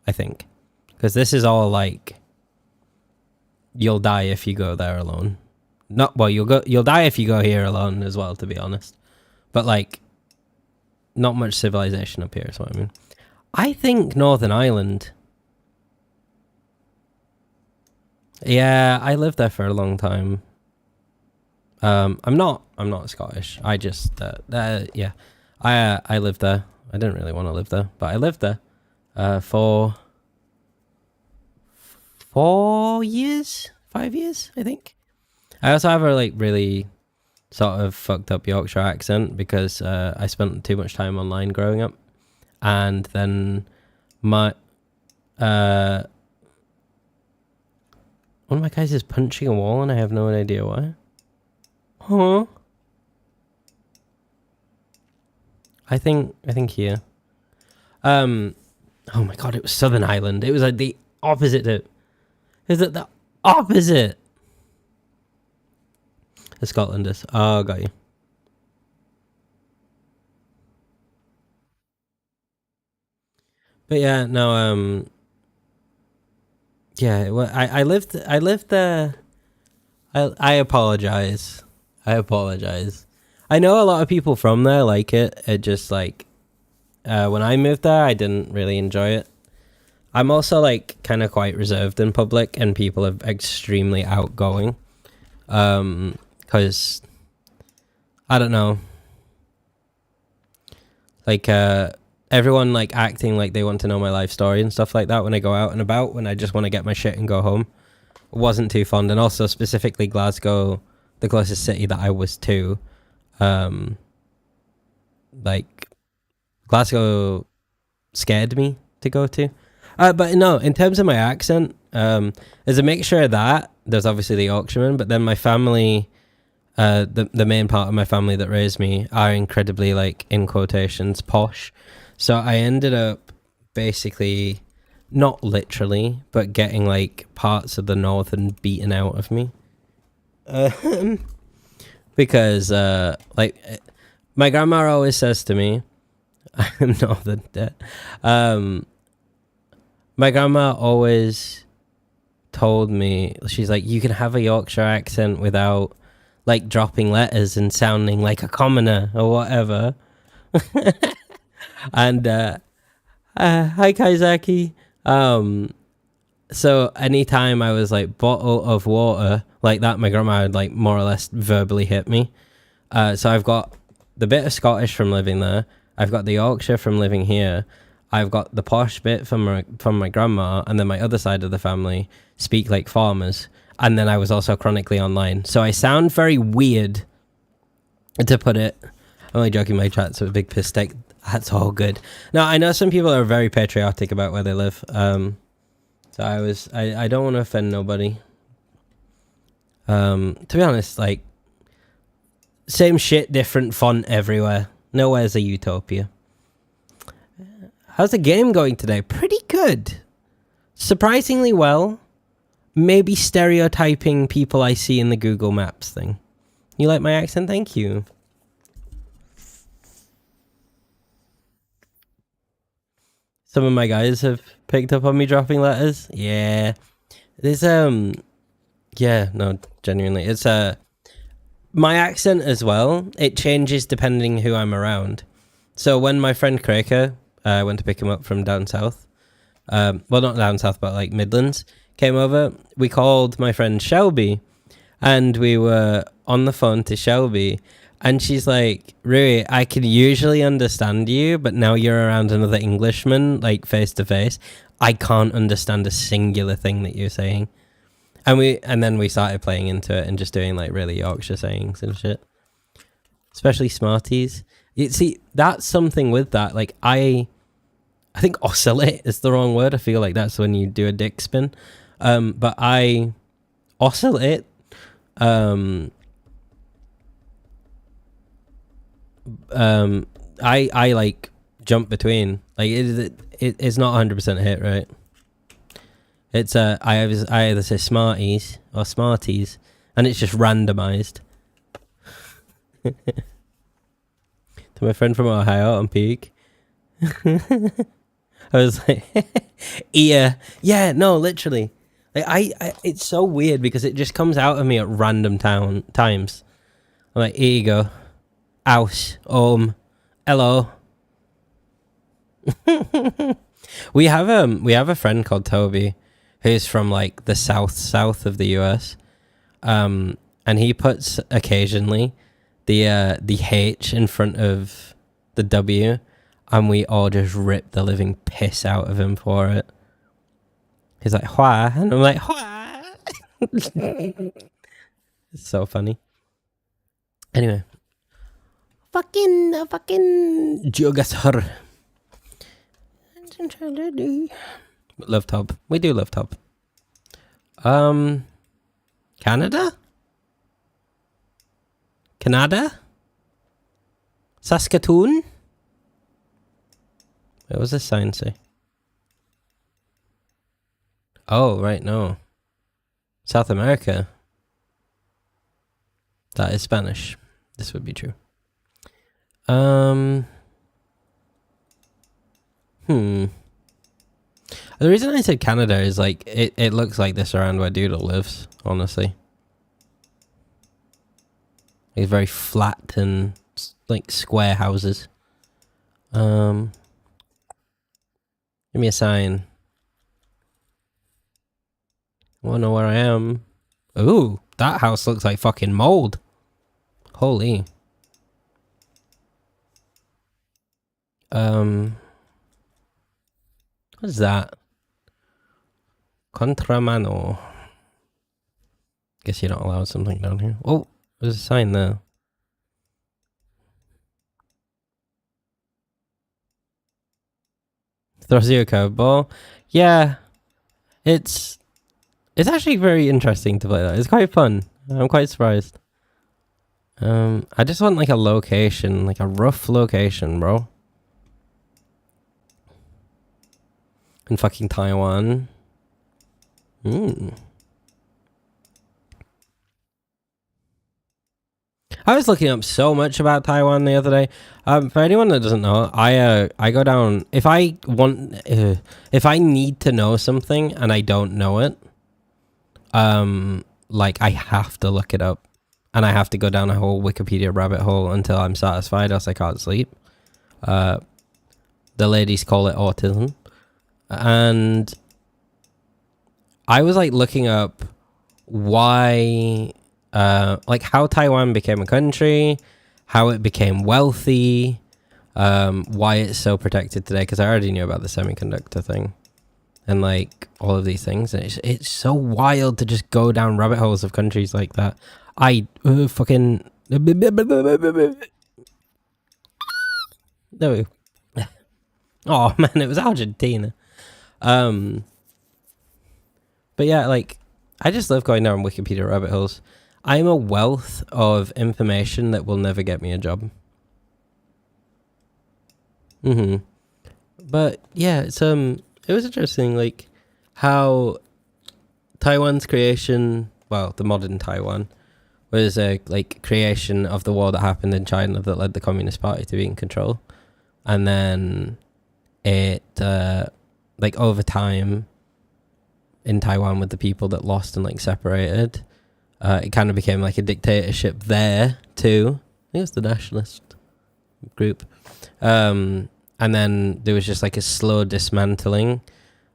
I think. Because this is all, like, you'll die if you go there alone. You'll die if you go here alone as well, to be honest. But, like, not much civilization up here is what I mean. I think Northern Ireland... Yeah, I lived there for a long time. I'm not Scottish. I just yeah. I lived there. I didn't really want to live there, but I lived there for 5 years, I think. I also have a like really sort of fucked up Yorkshire accent because I spent too much time online growing up, and then my one of my guys is punching a wall and I have no idea why. Huh? I think here. Oh my god, it was Southern Ireland. It was like the opposite to... Is it the opposite? The Scotland is. Oh, got you. But yeah, no, yeah, well, I lived there. I apologize. I know a lot of people from there like it. It just like when I moved there, I didn't really enjoy it. I'm also like kind of quite reserved in public, and people are extremely outgoing. Because I don't know, like everyone like acting like they want to know my life story and stuff like that when I go out and about, when I just want to get my shit and go home. Wasn't too fond. And also specifically Glasgow, the closest city that I was to, like Glasgow scared me to go to. But no, in terms of my accent, there's a mixture of that. There's obviously the Yorkshireman, but then my family, the main part of my family that raised me are incredibly, like, in quotations, posh. So I ended up basically, not literally, but getting like parts of the northern beaten out of me. Because like my grandma always says to me, I'm northern dead. My grandma always told me, she's like, you can have a Yorkshire accent without like dropping letters and sounding like a commoner or whatever. And hi Kaizaki. So anytime I was like bottle of water like that, my grandma would like more or less verbally hit me. So I've got the bit of Scottish from living there. I've got the Yorkshire from living here. I've got the posh bit from my grandma, and then my other side of the family speak like farmers. And then I was also chronically online, so I sound very weird, to put it. I'm only joking. My chat's a big piss take. That's all good. Now, I know some people are very patriotic about where they live. So I don't want to offend nobody. To be honest, like, same shit, different font everywhere. Nowhere's a utopia. How's the game going today? Pretty good. Surprisingly well. Maybe stereotyping people I see in the Google Maps thing. You like my accent? Thank you. Some of my guys have picked up on me dropping letters. Yeah. There's yeah, no, genuinely. It's my accent as well. It changes depending who I'm around. So when my friend Craker, I went to pick him up from down south. Well, not down south, but like Midlands, came over. We called my friend Shelby, And we were on the phone to Shelby, and she's like, Rui, I can usually understand you, but now you're around another Englishman, like face to face, I can't understand a singular thing that you're saying. And then we started playing into it and just doing like really Yorkshire sayings and shit. Especially Smarties. You see, that's something with that. Like I think oscillate is the wrong word. I feel like that's when you do a dick spin. But I oscillate. I like jump between. Like it's not 100% hit, right? It's I either say Smarties or Smarties, and it's just randomized. To my friend from Ohio on Peak. I was like, yeah, no, literally. Like I, it's so weird because it just comes out of me at random times. I'm like, here you go, aus, hello. we have a friend called Toby, who's from like the south of the US, and he puts occasionally the H in front of the W, and we all just rip the living piss out of him for it. He's like, Hua, and I'm like, Hua. It's so funny. Anyway. Fucking Geogasar. Love Top. We do Love Top. Canada? Saskatoon? What was this sign say? Oh, right, no. South America. That is Spanish. This would be true. The reason I said Canada is like it looks like this around where Doodle lives, honestly. It's very flat and like square houses. Give me a sign. Wanna know where I am? Ooh, that house looks like fucking mold. Holy. What is that? Contramano. Guess you're not allowed something down here. Oh, there's a sign there. Throws you a curveball. Yeah, it's actually very interesting to play that. It's quite fun. I'm quite surprised. I just want like a location, like a rough location, bro. In fucking Taiwan. I was looking up so much about Taiwan the other day. For anyone that doesn't know, I go down if I need to know something and I don't know it. Like I have to look it up, and I have to go down a whole Wikipedia rabbit hole until I'm satisfied, else I can't sleep. The ladies call it autism. And I was like looking up why, like how Taiwan became a country, how it became wealthy, why it's so protected today. Because I already knew about the semiconductor thing, and like all of these things. And it's so wild to just go down rabbit holes of countries like that. I fucking no. Oh man, it was Argentina. But yeah, like I just love going down Wikipedia rabbit holes. I'm a wealth of information that will never get me a job. But yeah, it's it was interesting, like how Taiwan's creation, well, the modern Taiwan, was a like creation of the war that happened in China that led the Communist Party to be in control, and then it like over time in Taiwan with the people that lost and like separated, it kind of became like a dictatorship there too. I think it was the nationalist group, and then there was just like a slow dismantling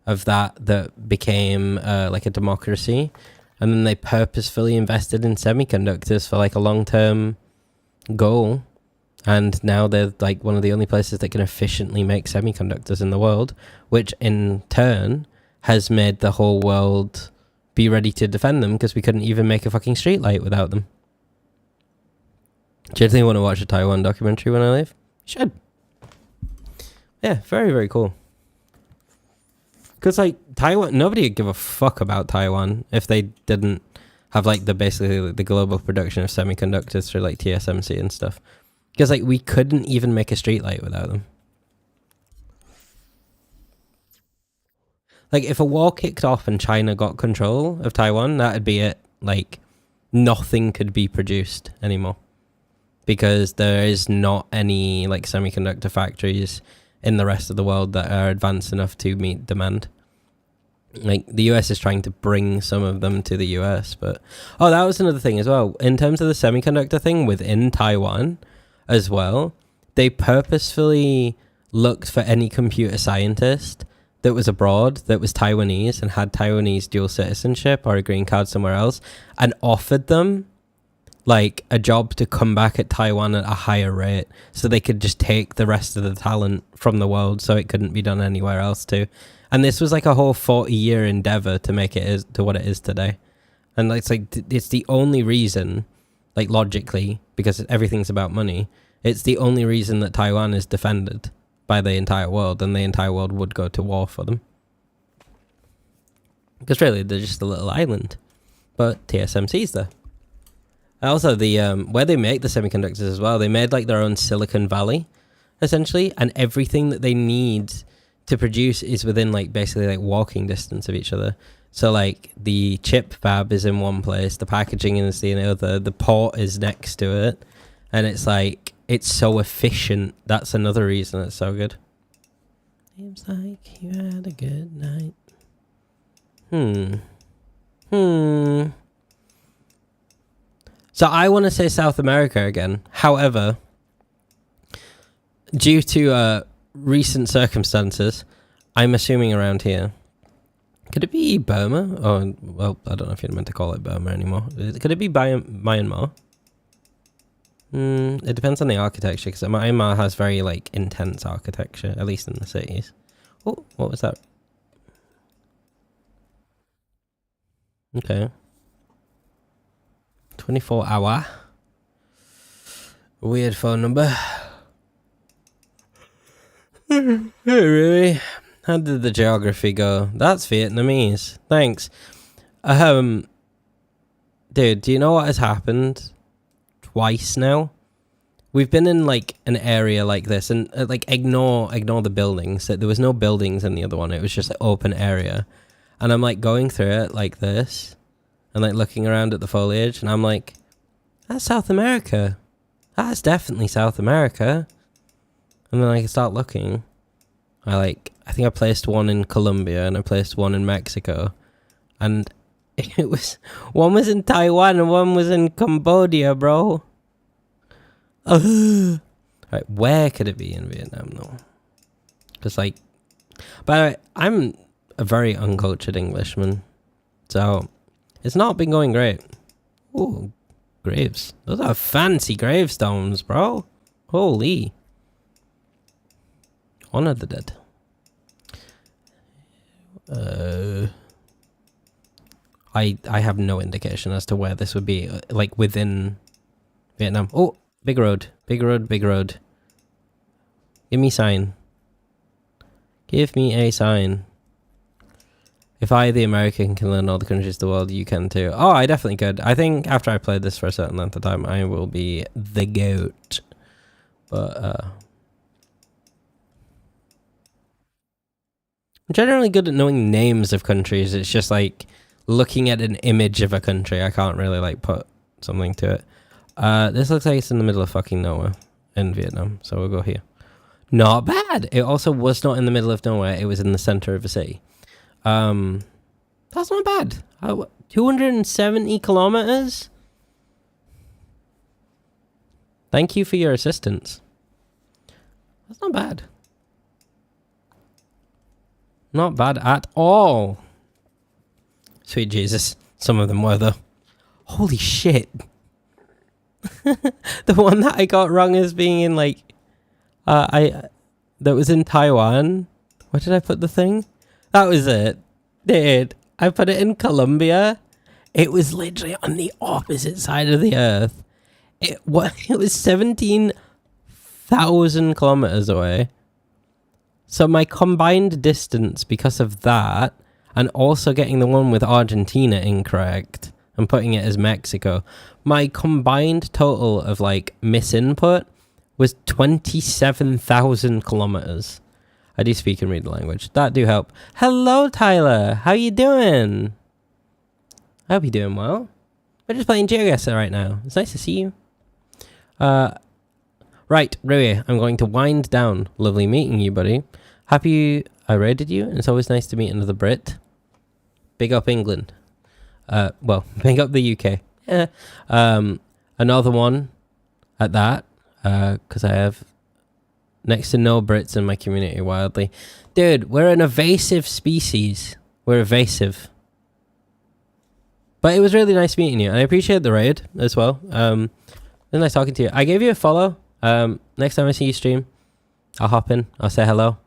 of that became like a democracy, and then they purposefully invested in semiconductors for like a long-term goal, and now they're like one of the only places that can efficiently make semiconductors in the world, which in turn has made the whole world be ready to defend them, because we couldn't even make a fucking streetlight without them. Do you think you want to watch a Taiwan documentary when I leave? You should. Yeah, very, very cool. Because like Taiwan, nobody would give a fuck about Taiwan if they didn't have like basically the global production of semiconductors through like TSMC and stuff. Because like we couldn't even make a streetlight without them. Like if a war kicked off and China got control of Taiwan, that'd be it. Like nothing could be produced anymore, because there is not any like semiconductor factories in the rest of the world that are advanced enough to meet demand. Like the US is trying to bring some of them to the US, but that was another thing as well. In terms of the semiconductor thing within Taiwan as well, they purposefully looked for any computer scientist that was abroad, that was Taiwanese and had Taiwanese dual citizenship or a green card somewhere else, and offered them like a job to come back at Taiwan at a higher rate, so they could just take the rest of the talent from the world, so it couldn't be done anywhere else too. And this was like a whole 40-year endeavor to make it to what it is today. And it's like it's the only reason, like logically, because everything's about money, it's the only reason that Taiwan is defended by the entire world, and the entire world would go to war for them. Because really, they're just a little island. But TSMC's there. Also, the where they make the semiconductors as well, they made like their own Silicon Valley, essentially, and everything that they need to produce is within like basically like walking distance of each other. So like the chip fab is in one place, the packaging is the other, the port is next to it, and it's like it's so efficient. That's another reason it's so good. Seems like you had a good night. So I want to say South America again. However, due to recent circumstances, I'm assuming around here. Could it be Burma? Oh, well, I don't know if you're meant to call it Burma anymore. Could it be Myanmar? It depends on the architecture, because Myanmar has very like intense architecture, at least in the cities. Oh, what was that? Okay. 24-hour. Weird phone number. Hey, really? How did the geography go? That's Vietnamese. Thanks. Dude, do you know what has happened twice now? We've been in like an area like this, and like ignore the buildings. There was no buildings in the other one. It was just an open area, and I'm like going through it like this, and like looking around at the foliage, and I'm like, that's South America. That's definitely South America. And then I can start looking. I think I placed one in Colombia and I placed one in Mexico, and it was one was in Taiwan and one was in Cambodia, bro. Right, where could it be in Vietnam though? Because like, by the way, I'm a very uncultured Englishman, so it's not been going great. Ooh, graves. Those are fancy gravestones, bro. Holy. Honor the dead. I have no indication as to where this would be, like within Vietnam. Oh, big road, big road, big road. Give me sign. Give me a sign. If I, the American, can learn all the countries of the world, you can too. Oh, I definitely could. I think after I played this for a certain length of time, I will be the GOAT. But, I'm generally good at knowing names of countries. It's just like looking at an image of a country. I can't really like put something to it. This looks like it's in the middle of fucking nowhere in Vietnam. So we'll go here. Not bad. It also was not in the middle of nowhere. It was in the center of a city. That's not bad. 270 kilometers. Thank you for your assistance. That's not bad. Not bad at all. Sweet Jesus. Some of them were, though. Holy shit. The one that I got wrong as being in, like... that was in Taiwan. Where did I put the thing? That was it. Dude, I put it in Colombia. It was literally on the opposite side of the earth. It was 17,000 kilometers away. So my combined distance because of that, and also getting the one with Argentina incorrect and putting it as Mexico, my combined total of like misinput was 27,000 kilometers. I do speak and read the language. That do help. Hello, Tyler. How you doing? I hope you're doing well. We're just playing GeoGuessr right now. It's nice to see you. Right, Rui, I'm going to wind down. Lovely meeting you, buddy. Happy I raided you. It's always nice to meet another Brit. Big up England. Well, big up the UK. Yeah. Another one at that, because I have next to no Brits in my community, wildly. Dude, we're an evasive species. We're evasive. But it was really nice meeting you, and I appreciate the raid as well. It was nice talking to you. I gave you a follow. Next time I see you stream, I'll hop in. I'll say hello.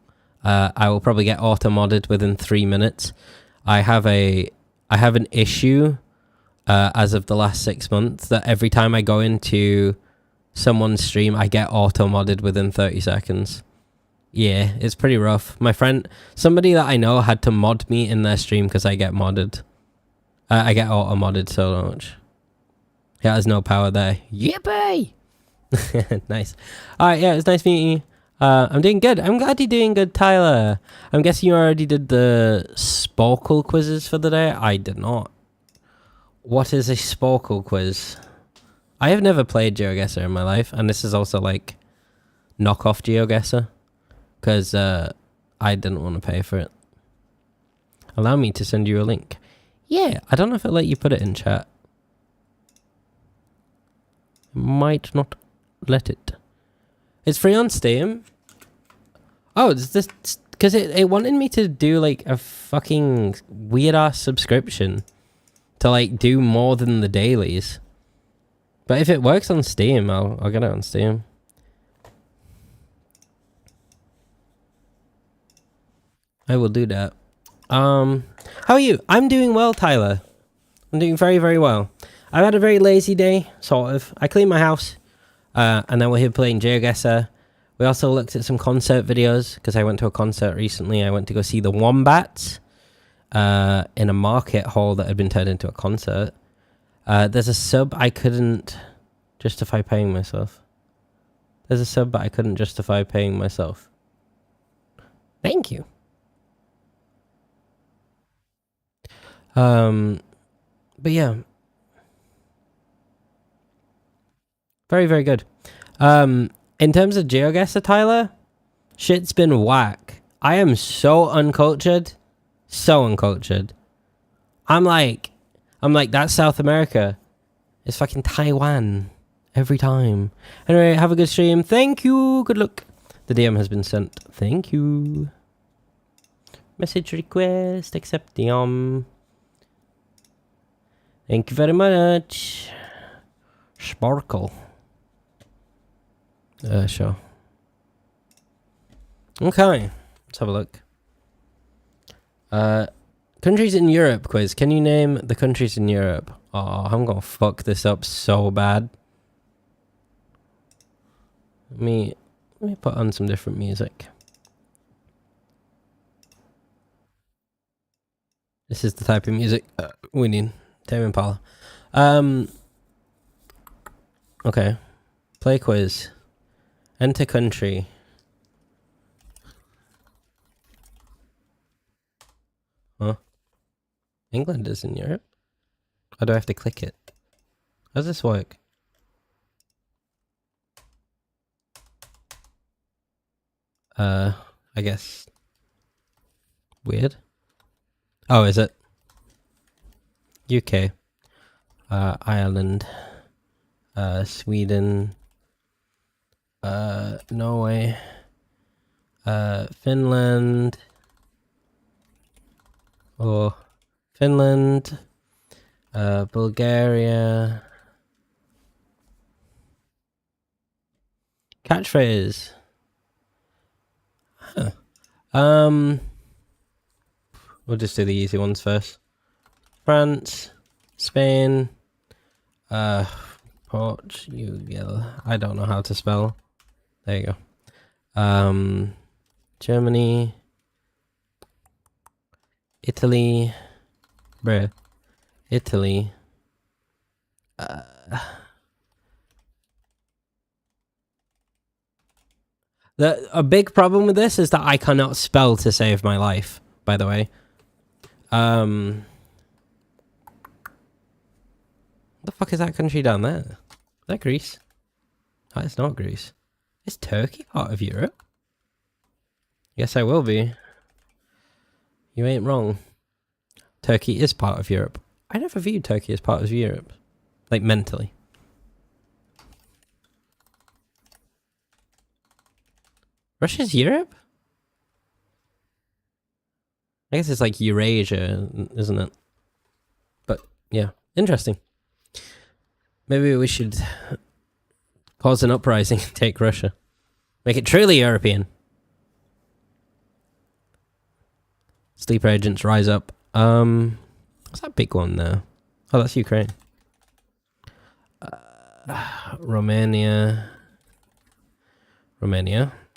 I will probably get auto-modded within 3 minutes. I have an issue as of the last 6 months that every time I go into someone's stream, I get auto-modded within 30 seconds. Yeah, it's pretty rough. My friend, somebody that I know had to mod me in their stream because I get modded. I get auto-modded so much. Yeah, there's no power there. Yippee! Nice. Alright, yeah, it's nice meeting you. I'm doing good. I'm glad you're doing good, Tyler. I'm guessing you already did the Sporkle quizzes for the day. I did not. What is a Sporkle quiz? I have never played GeoGuessr in my life, and this is also like knockoff GeoGuessr because I didn't want to pay for it. Allow me to send you a link. Yeah, I don't know if it'll let you put it in chat. Might not let it. It's free on Steam. Oh, it's this because it wanted me to do like a fucking weird ass subscription to like do more than the dailies. But if it works on Steam, I'll get it on Steam. I will do that. How are you? I'm doing well, Tyler. I'm doing very, very well. I've had a very lazy day, sort of. I cleaned my house, and then we're here playing GeoGuessr. We also looked at some concert videos, because I went to a concert recently. I went to go see the Wombats in a market hall that had been turned into a concert. There's a sub I couldn't justify paying myself. There's a sub but I couldn't justify paying myself. Thank you. But yeah. Very, very good. In terms of GeoGuessr, Tyler, shit's been whack. I am so uncultured. So uncultured. I'm like, that's South America. It's fucking Taiwan. Every time. Anyway, have a good stream. Thank you. Good luck. The DM has been sent. Thank you. Message request. Accept DM. Thank you very much. Sparkle. Sure. Okay. Let's have a look. Countries in Europe quiz. Can you name the countries in Europe? Oh, I'm gonna fuck this up so bad. Let me put on some different music. This is the type of music we need. Tame Impala. Okay. Play quiz. Enter country. Huh? England is in Europe? Or do I have to click it? How does this work? I guess. Weird. Oh, is it? UK. Ireland. Sweden. Norway. Finland. Or Finland. Bulgaria. Catchphrase. Huh. We'll just do the easy ones first. France, Spain, Portugal. I don't know how to spell. There you go. Germany, Italy, bruh, Italy. A big problem with this is that I cannot spell to save my life, by the way. What the fuck is that country down there? Is that Greece? Oh, it's not Greece. Is Turkey part of Europe? Yes, I will be. You ain't wrong. Turkey is part of Europe. I never viewed Turkey as part of Europe. Like, mentally. Russia's Europe? I guess it's like Eurasia, isn't it? But, yeah. Interesting. Maybe we should cause an uprising and take Russia. Make it truly European. Sleeper agents rise up. What's that big one there? Oh, that's Ukraine. Romania.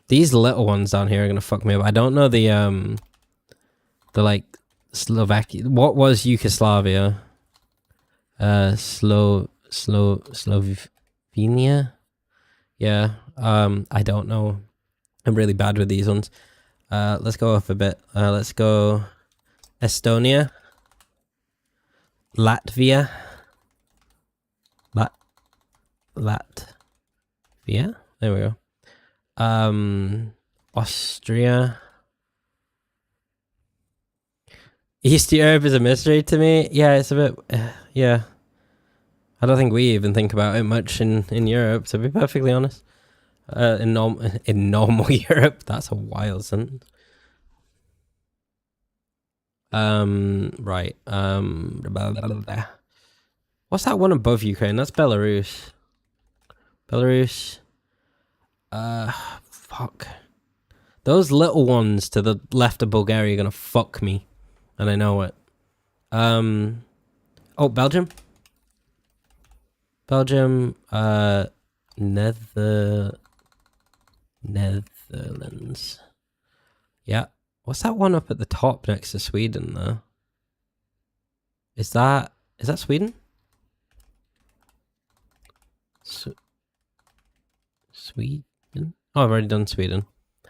These little ones down here are gonna fuck me up. I don't know the like Slovakia. What was Yugoslavia? Slovenia. Yeah. I don't know. I'm really bad with these ones. Let's go up a bit. Let's go Estonia. Latvia. Latvia. There we go. Austria. East Europe is a mystery to me. Yeah, it's a bit. Yeah. I don't think we even think about it much in Europe, to be perfectly honest. In normal Europe, that's a wild sentence. Right. What's that one above Ukraine? That's Belarus. Fuck. Those little ones to the left of Bulgaria are gonna fuck me, and I know it. Oh, Belgium. Netherlands. Yeah. What's that one up at the top next to Sweden though? Is that Sweden? Sweden? Oh, I've already done Sweden.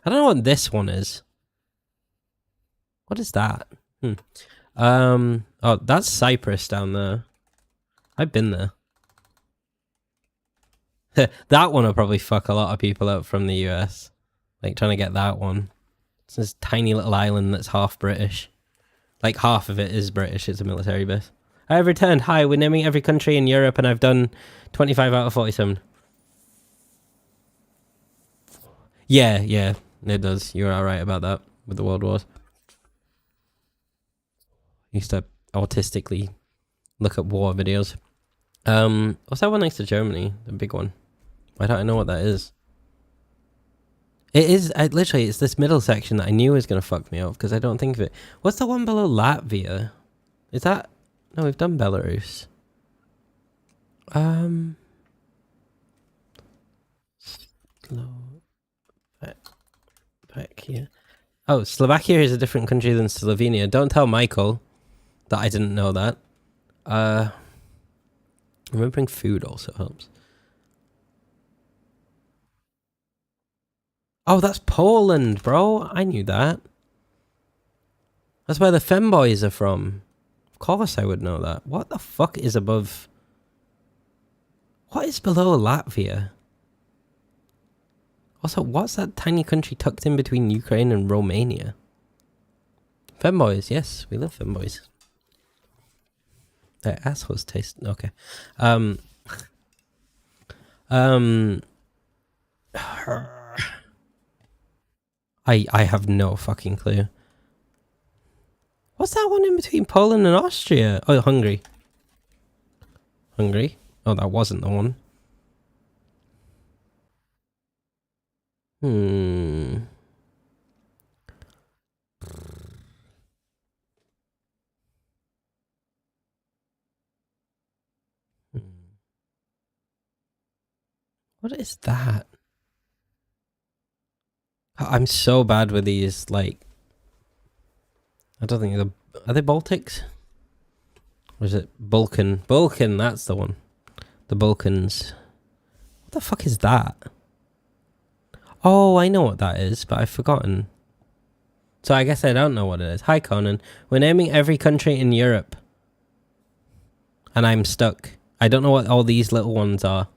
I don't know what this one is. What is that? Oh, that's Cyprus down there. I've been there. That one will probably fuck a lot of people up from the US. Like, trying to get that one. It's this tiny little island that's half British. Like, half of it is British. It's a military base. I have returned. Hi, we're naming every country in Europe, and I've done 25 out of 47. Yeah, it does. You're alright about that with the World Wars. I used to autistically look at war videos. What's that one next to Germany? The big one. I don't know what that is. It is, literally, it's this middle section that I knew was going to fuck me up because I don't think of it. What's the one below Latvia? Is that... No, we've done Belarus. Slovakia. Oh, Slovakia is a different country than Slovenia. Don't tell Michael that I didn't know that. Remembering food also helps. Oh, that's Poland, bro. I knew that. That's where the femboys are from. Of course I would know that. What the fuck is above... What is below Latvia? Also, what's that tiny country tucked in between Ukraine and Romania? Femboys, yes. We love femboys. Their assholes taste... Okay. I have no fucking clue. What's that one in between Poland and Austria? Oh, Hungary. Hungary. Oh, that wasn't the one. Hmm. What is that? I'm so bad with these, like... I don't think they're... Are they Baltics? Or is it Balkan? Balkan, that's the one. The Balkans. What the fuck is that? Oh, I know what that is, but I've forgotten. So I guess I don't know what it is. Hi, Conan. We're naming every country in Europe. And I'm stuck. I don't know what all these little ones are.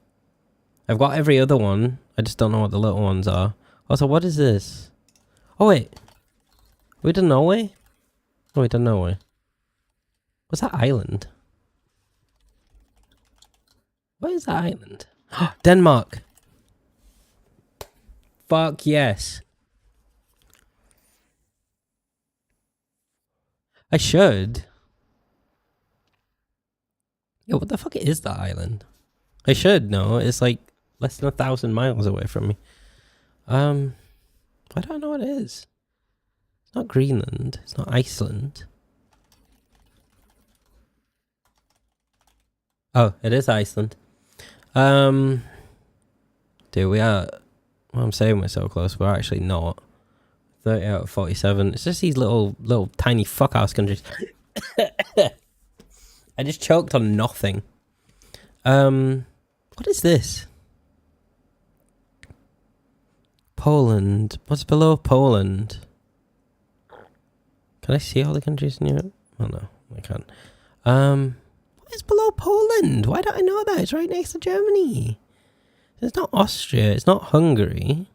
I've got every other one. I just don't know what the little ones are. Also, what is this? Oh, wait. We done Norway? Oh, we done Norway. What's that island? What is that island? Denmark. Fuck yes. I should. Yo, what the fuck is that island? I should know. It's like less than 1,000 miles away from me. I don't know what it is. It's not Greenland. It's not Iceland. Oh, it is Iceland. Dude, we are... Well, I'm saying we're so close. We're actually not. 30 out of 47. It's just these little tiny fuck-ass countries. I just choked on nothing. What is this? Poland. What's below Poland? Can I see all the countries in Europe? Oh no, I can't. What is below Poland? Why don't I know that? It's right next to Germany. It's not Austria. It's not Hungary.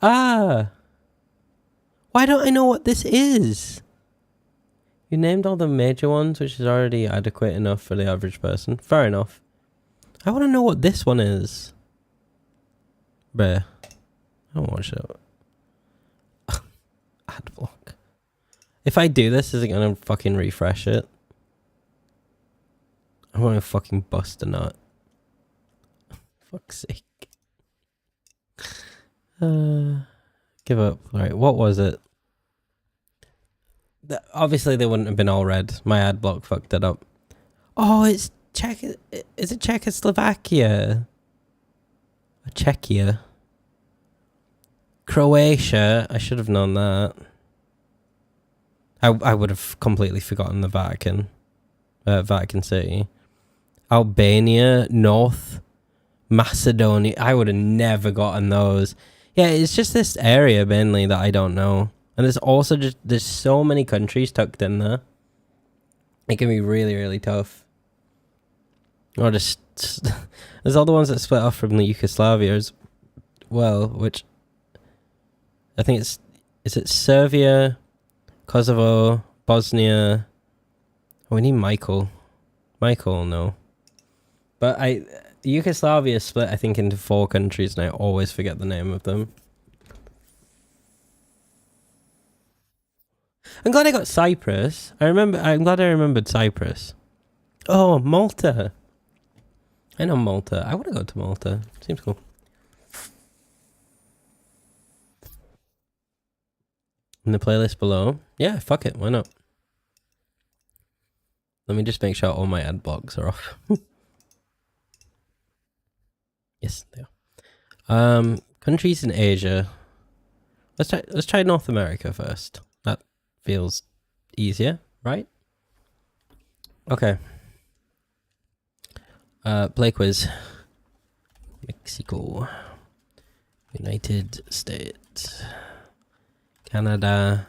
Ah. Why don't I know what this is? You named all the major ones, which is already adequate enough for the average person. Fair enough. I want to know what this one is. Bruh. I don't watch it. Ad block. If I do this, is it going to fucking refresh it? I want to fucking bust a nut. Fuck's sake. Give up. Alright, what was it? Obviously they wouldn't have been all red. My ad block fucked it up. Oh, it's Czech. Is it Czechoslovakia? Czechia. Croatia. I should have known that. I would have completely forgotten the Vatican. Vatican City. Albania. North Macedonia. I would have never gotten those. Yeah, it's just this area mainly that I don't know. And there's also just, there's so many countries tucked in there. It can be really, really tough. Or just, there's all the ones that split off from the Yugoslavia as well, which I think is it Serbia, Kosovo, Bosnia? Oh, we need Michael. Michael, no. But Yugoslavia split, I think, into 4 countries, and I always forget the name of them. I'm glad I got Cyprus. I'm glad I remembered Cyprus. Oh, Malta. I know Malta. I want to go to Malta. Seems cool. In the playlist below. Yeah, fuck it. Why not? Let me just make sure all my ad blocks are off. Yes, they are. Countries in Asia. Let's try North America first. That feels easier, right? Okay. Play quiz. Mexico. United States. Canada.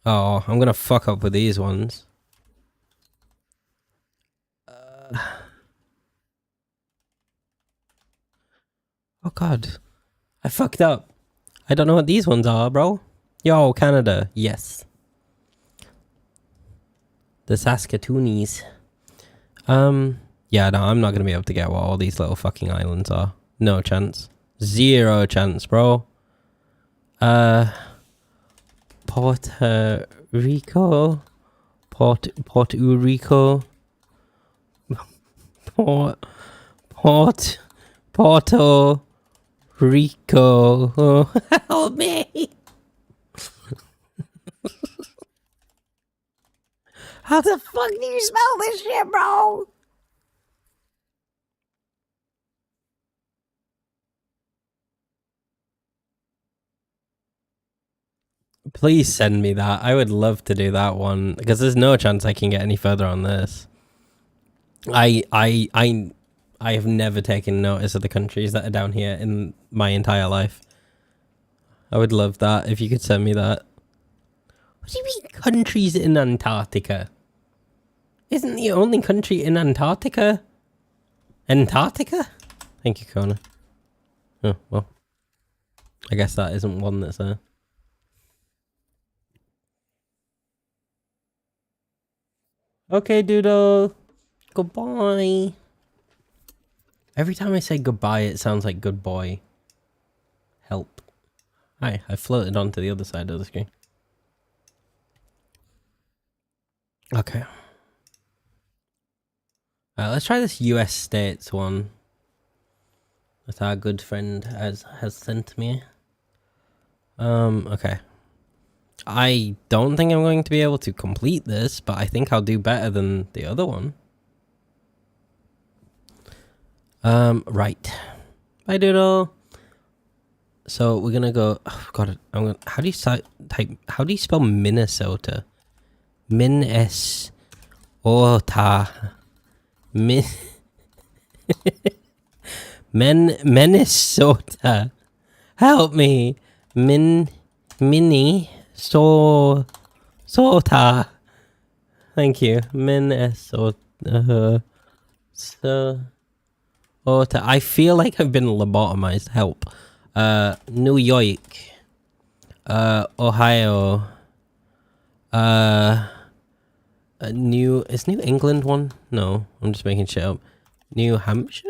Oh, I'm gonna fuck up with these ones. Oh god. I fucked up. I don't know what these ones are, bro. Yo, Canada. Yes. The Saskatoonies. Yeah, no, I'm not gonna be able to get what all these little fucking islands are. No chance. 0 chance, bro. Puerto Rico. Puerto Rico, Puerto Rico. Oh, help me! How the fuck do you spell this shit, bro? Please send me that. I would love to do that one because there's no chance I can get any further on this. I have never taken notice of the countries that are down here in my entire life. I would love that if you could send me that. What do you mean countries in Antarctica? Isn't the only country in Antarctica Antarctica? Thank you, Kona. Oh, well. I guess that isn't one that's there. Okay, Doodle. Goodbye. Every time I say goodbye, it sounds like good boy. Help. Hi, I floated onto the other side of the screen. Okay. Let's try this US States one that our good friend has sent me. Okay. I don't think I'm going to be able to complete this, but I think I'll do better than the other one. Right. Bye, Doodle. So we're gonna go. Oh, God, I'm gonna. How do you type? How do you spell Minnesota? Minnesota. Minnesota. Help me. Minnesota. Thank you. Minnesota. I feel like I've been lobotomized. Help. New York. Ohio. Is New England one? No, I'm just making shit up. New Hampshire?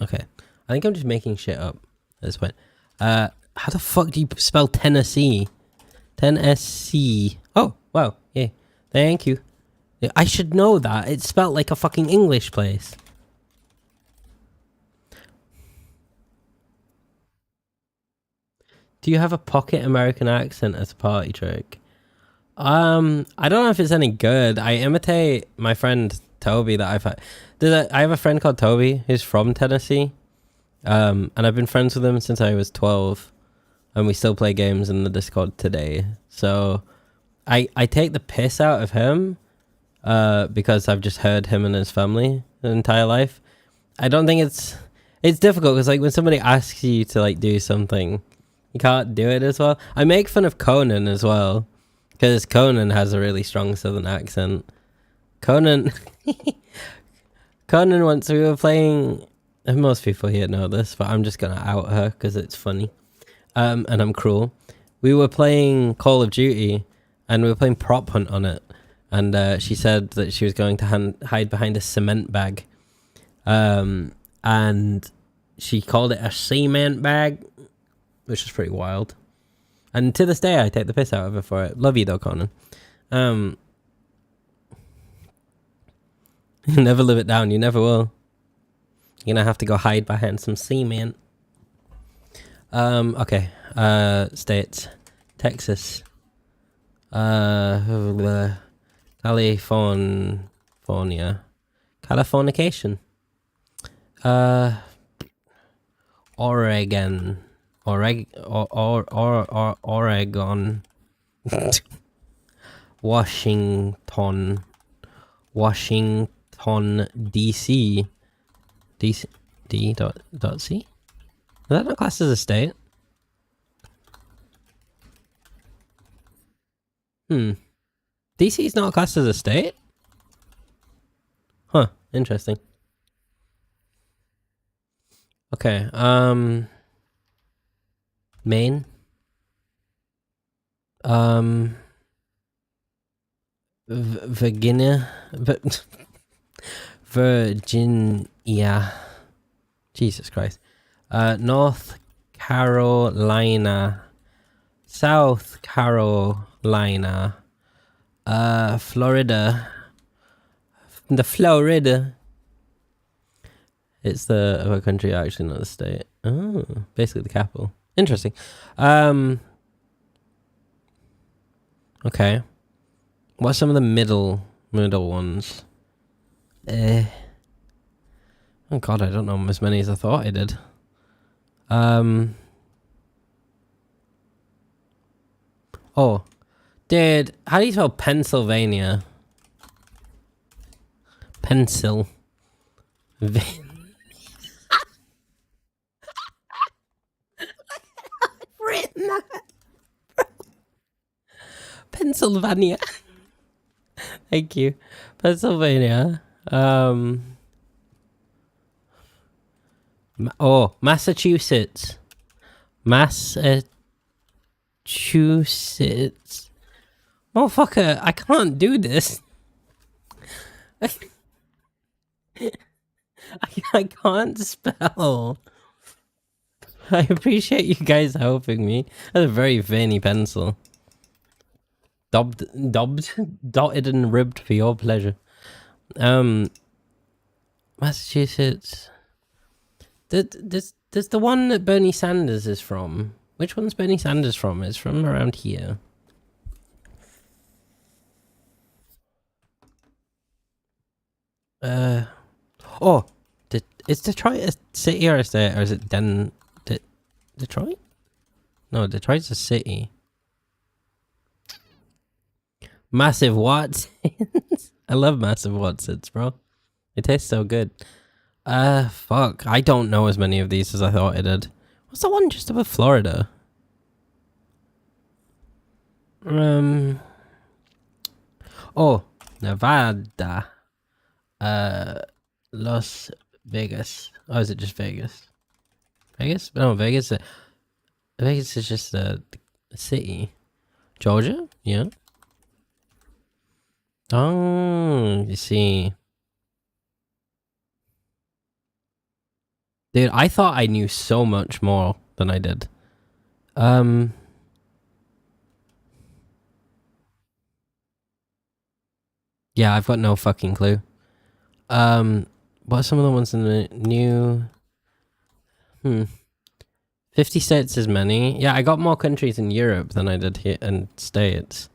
Okay. I think I'm just making shit up at this point. How the fuck do you spell Tennessee? Tennessee. Oh, wow. Yeah. Thank you. I should know that. It's spelled like a fucking English place. Do you have a pocket American accent as a party trick? I don't know if it's any good. I imitate my friend Toby that I've had. I have a friend called Toby who's from Tennessee. And I've been friends with him since I was 12. And we still play games in the Discord today. So I take the piss out of him because I've just heard him and his family the entire life. I don't think it's difficult because like when somebody asks you to like do something, you can't do it as well. I make fun of Conan as well because Conan has a really strong southern accent. Conan once we were playing, and most people here know this, but I'm just gonna out her because it's funny. And I'm cruel. We were playing Call of Duty and we were playing Prop Hunt on it. And she said that she was going to hide behind a cement bag. And she called it a cement bag, which is pretty wild. And to this day, I take the piss out of her for it. Love you though, Conan. You'll never live it down. You never will. You're gonna have to go hide behind some cement. Okay. States. Texas. California. Californication. Oregon. Oregon. Washington. DC. D.C. Is that not classed as a state? DC is not classed as a state? Huh, interesting. Okay, Maine. Virginia. Virginia. Jesus Christ. North Carolina. South Carolina, Florida. The Florida. It's the of a country, actually, not the state. Oh, basically the capital. Interesting. Okay. What's some of the middle ones? Oh god, I don't know as many as I thought I did. Oh, dude, how do you spell Pennsylvania? Pencil. Written that. Pennsylvania. Thank you. Pennsylvania. Massachusetts. Massachusetts. Motherfucker, I can't do this. I can't spell. I appreciate you guys helping me. That's a very veiny pencil. Dotted and ribbed for your pleasure. Massachusetts. There's the one that Bernie Sanders is from. Which one's Bernie Sanders from? It's from around here. Is Detroit a city or is it Detroit? No, Detroit's a city. Massive Watsons. I love Massive Watsons, bro. It tastes so good. Fuck. I don't know as many of these as I thought I did. What's the one just above Florida? Nevada. Las Vegas. Oh, is it just Vegas? Vegas? No, Vegas. Vegas is just a city. Georgia? Yeah. Oh, you see. Dude, I thought I knew so much more than I did. Yeah, I've got no fucking clue. What are some of the ones in the new... 50 states is many. Yeah, I got more countries in Europe than I did here in states.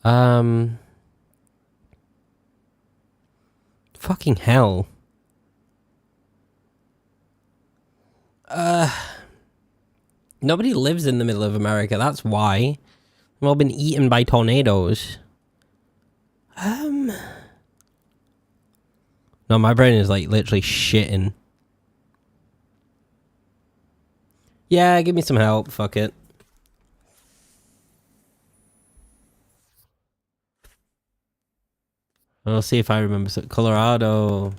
Fucking hell. Nobody lives in the middle of America, that's why. We've all been eaten by tornadoes. No, my brain is like literally shitting. Yeah, give me some help, fuck it. I'll see if I remember. Colorado.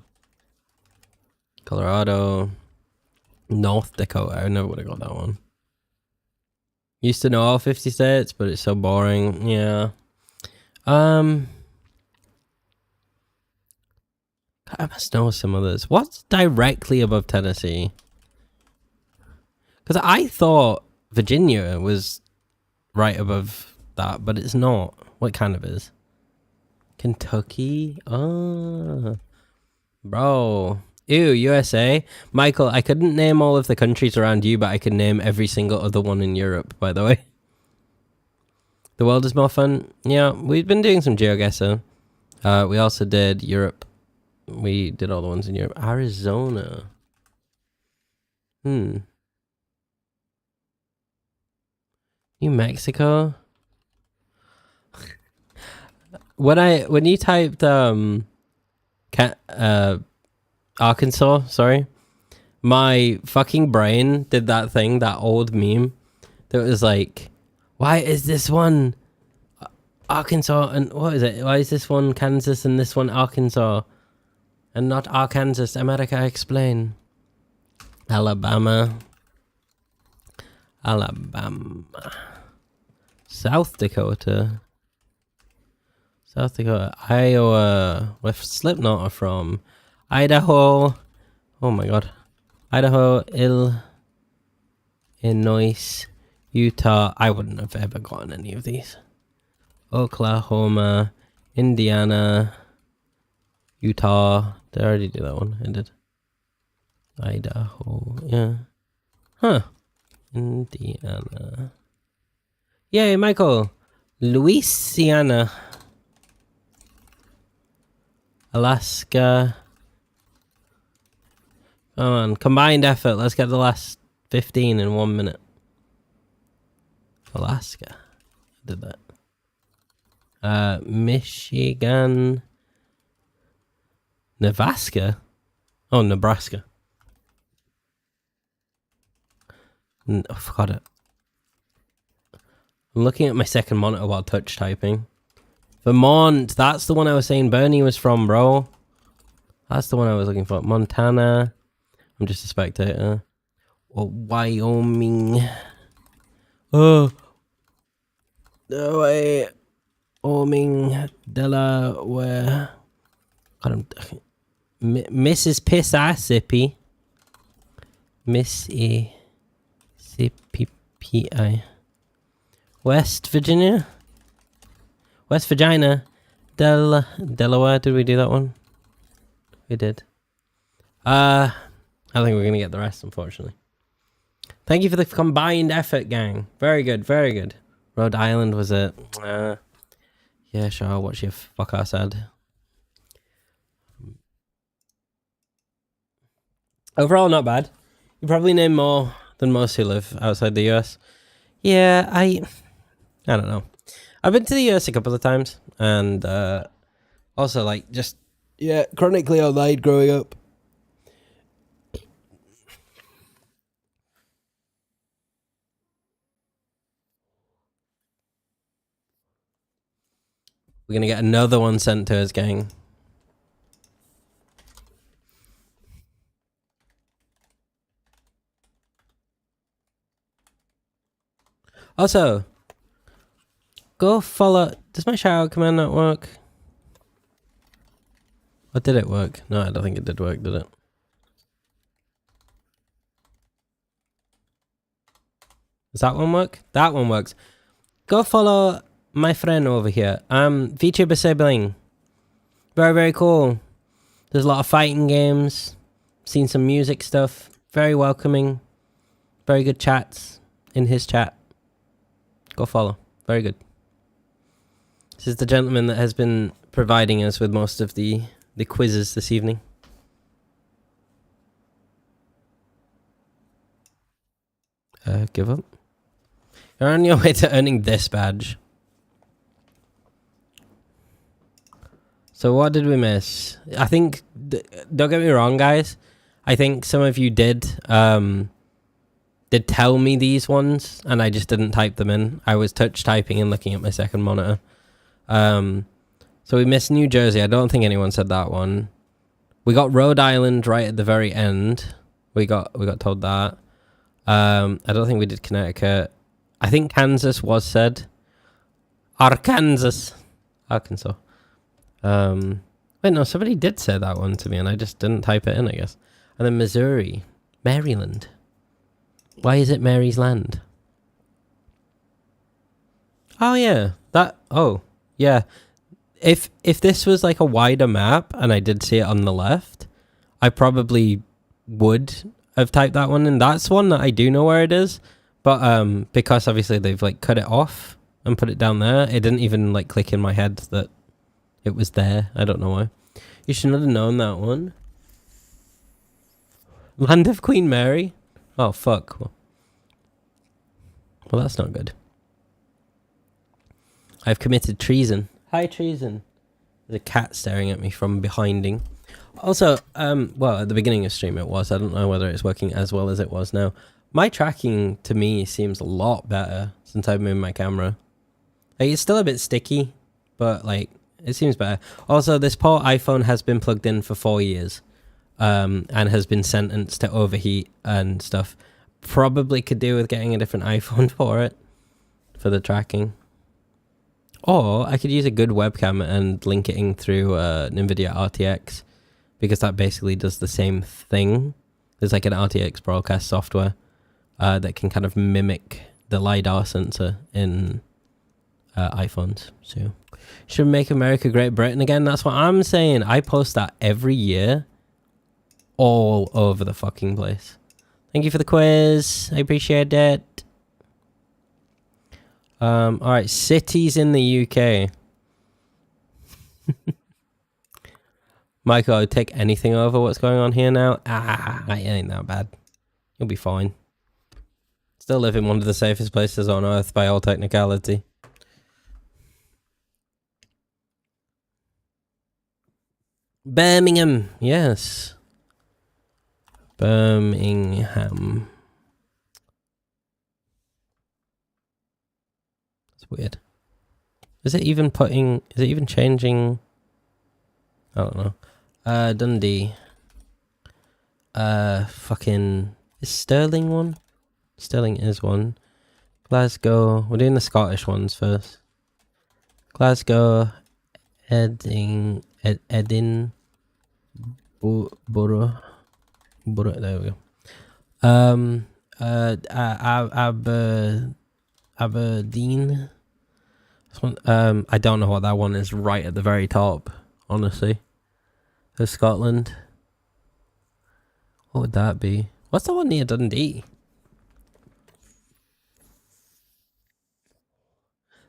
North Dakota. I never would have got that one. Used to know all 50 states, but it's so boring. Yeah. I must know some others. What's directly above Tennessee? Because I thought Virginia was right above that, but it's not. What kind of is? Kentucky? Oh. Bro. Ew, USA. Michael, I couldn't name all of the countries around you, but I could name every single other one in Europe, by the way. The world is more fun. Yeah, we've been doing some GeoGuessr. We also did Europe. We did all the ones in Europe. Arizona. New Mexico. When you typed Arkansas, sorry, my fucking brain did that thing, that old meme that was like, why is this one Arkansas and what is it? Why is this one Kansas and this one Arkansas and not Arkansas? America, explain. Alabama. South Dakota. Iowa. Where Slipknot are from. Idaho. Oh my god. Idaho, Illinois, Utah. I wouldn't have ever gotten any of these. Oklahoma, Indiana, Utah. Did I already do that one? I did. Idaho. Yeah. Huh. Indiana. Yay, Michael. Louisiana. Alaska. Come on. Combined effort. Let's get the last 15 in 1 minute. Alaska. I did that. Michigan. Nebraska. Oh, Nebraska. I forgot it. I'm looking at my second monitor while touch typing. Vermont. That's the one I was saying Bernie was from, bro. That's the one I was looking for. Montana. I'm just a spectator. Or Wyoming. Oh. No way. Wyoming. Delaware. God, Mississippi. Mississippi. West Virginia. West Virginia. Delaware. Did we do that one? We did. I think we're going to get the rest, unfortunately. Thank you for the combined effort, gang. Very good, very good. Rhode Island was it? Yeah, sure. What you fucker said. Overall, not bad. You probably name more than most who live outside the US. Yeah, I don't know. I've been to the US a couple of times, and also like just chronically outlied growing up. We're gonna get another one sent to us, gang. Also, go follow. Does my shout out command not work? Or did it work? No, I don't think it did work, did it? Does that one work? That one works. Go follow my friend over here. VTuber Sibling. Very, very cool. There's a lot of fighting games. Seen some music stuff. Very welcoming. Very good chats in his chat. Go follow. Very good. This is the gentleman that has been providing us with most of the quizzes this evening. Give up. You're on your way to earning this badge. So what did we miss? I think, don't get me wrong, guys. I think some of you did tell me these ones, and I just didn't type them in. I was touch typing and looking at my second monitor. So we missed New Jersey. I don't think anyone said that one. We got Rhode Island right at the very end. We got told that. I don't think we did Connecticut. I think Kansas was said. Arkansas. Wait, no, somebody did say that one to me, and I just didn't type it in, I guess. And then Missouri. Maryland. Why is it Mary's Land? Oh, yeah. Yeah. If this was like a wider map, and I did see it on the left, I probably would have typed that one in. That's one that I do know where it is. But because obviously they've like cut it off and put it down there, it didn't even like click in my head that it was there. I don't know why. You should not have known that one. Land of Queen Mary? Oh, fuck. Well, that's not good. I've committed treason. Hi, treason. There's a cat staring at me from behinding. Also, well, at the beginning of stream it was. I don't know whether it's working as well as it was now. My tracking, to me, seems a lot better since I've moved my camera. Like, it's still a bit sticky, but, like, it seems better. Also, this poor iPhone has been plugged in for 4 years, and has been sentenced to overheat and stuff. Probably could do with getting a different iPhone for it, for the tracking. Or I could use a good webcam and link it in through NVIDIA RTX, because that basically does the same thing. There's like an RTX broadcast software that can kind of mimic the LiDAR sensor in iPhones. So should make America Great Britain again. That's what I'm saying. I post that every year all over the fucking place. Thank you for the quiz. I appreciate it. All right, cities in the UK. Michael, I would take anything over what's going on here now. It ain't that bad. You'll be fine. Still live in one of the safest places on Earth by all technicality. Birmingham, yes. Birmingham. It's weird. Is it even changing? I don't know. Dundee. Fucking... Is Stirling one? Stirling is one. Glasgow. We're doing the Scottish ones first. Glasgow. Edinburgh. Borough. There we go. Aberdeen. I don't know what that one is right at the very top, honestly. Of Scotland. What would that be? What's the one near Dundee?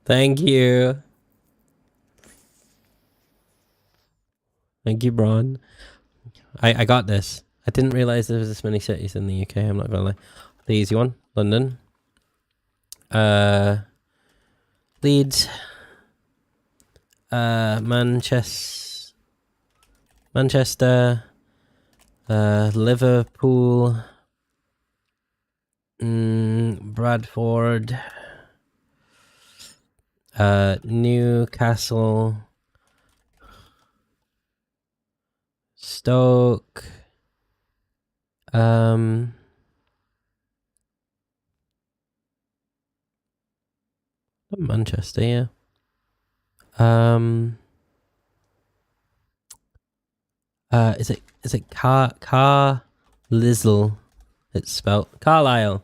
Thank you. Thank you, Bron. I got this. I didn't realise there was this many cities in the UK, I'm not gonna lie. The easy one, London. Leeds. Manchester. Liverpool. Bradford. Newcastle. Stoke. Manchester, yeah. Is it Carlisle? It's spelled Carlisle.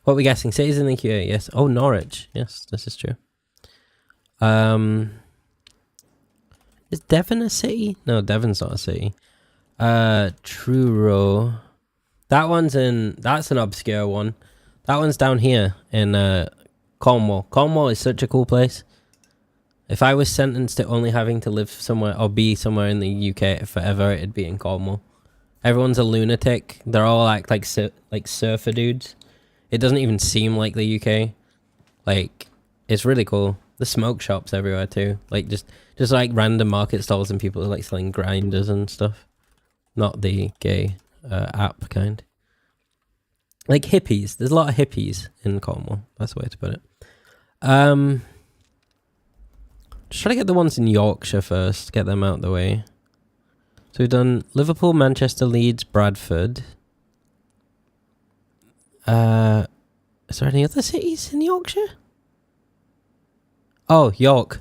What are we guessing? Cities in the QA, yes. Oh, Norwich. Yes, this is true. Is Devon a city? No, Devon's not a city. Truro. That's an obscure one. That one's down here in Cornwall. Cornwall is such a cool place. If I was sentenced to only having to live somewhere or be somewhere in the UK forever, it'd be in Cornwall. Everyone's a lunatic. They're all act like surfer dudes. It doesn't even seem like the UK. Like, it's really cool. The smoke shops everywhere too. Like just like random market stalls and people like selling grinders and stuff. Not the gay app kind. Like hippies. There's a lot of hippies in Cornwall. That's the way to put it. Just try to get the ones in Yorkshire first. Get them out of the way. So we've done Liverpool, Manchester, Leeds, Bradford. Is there any other cities in Yorkshire? Oh, York.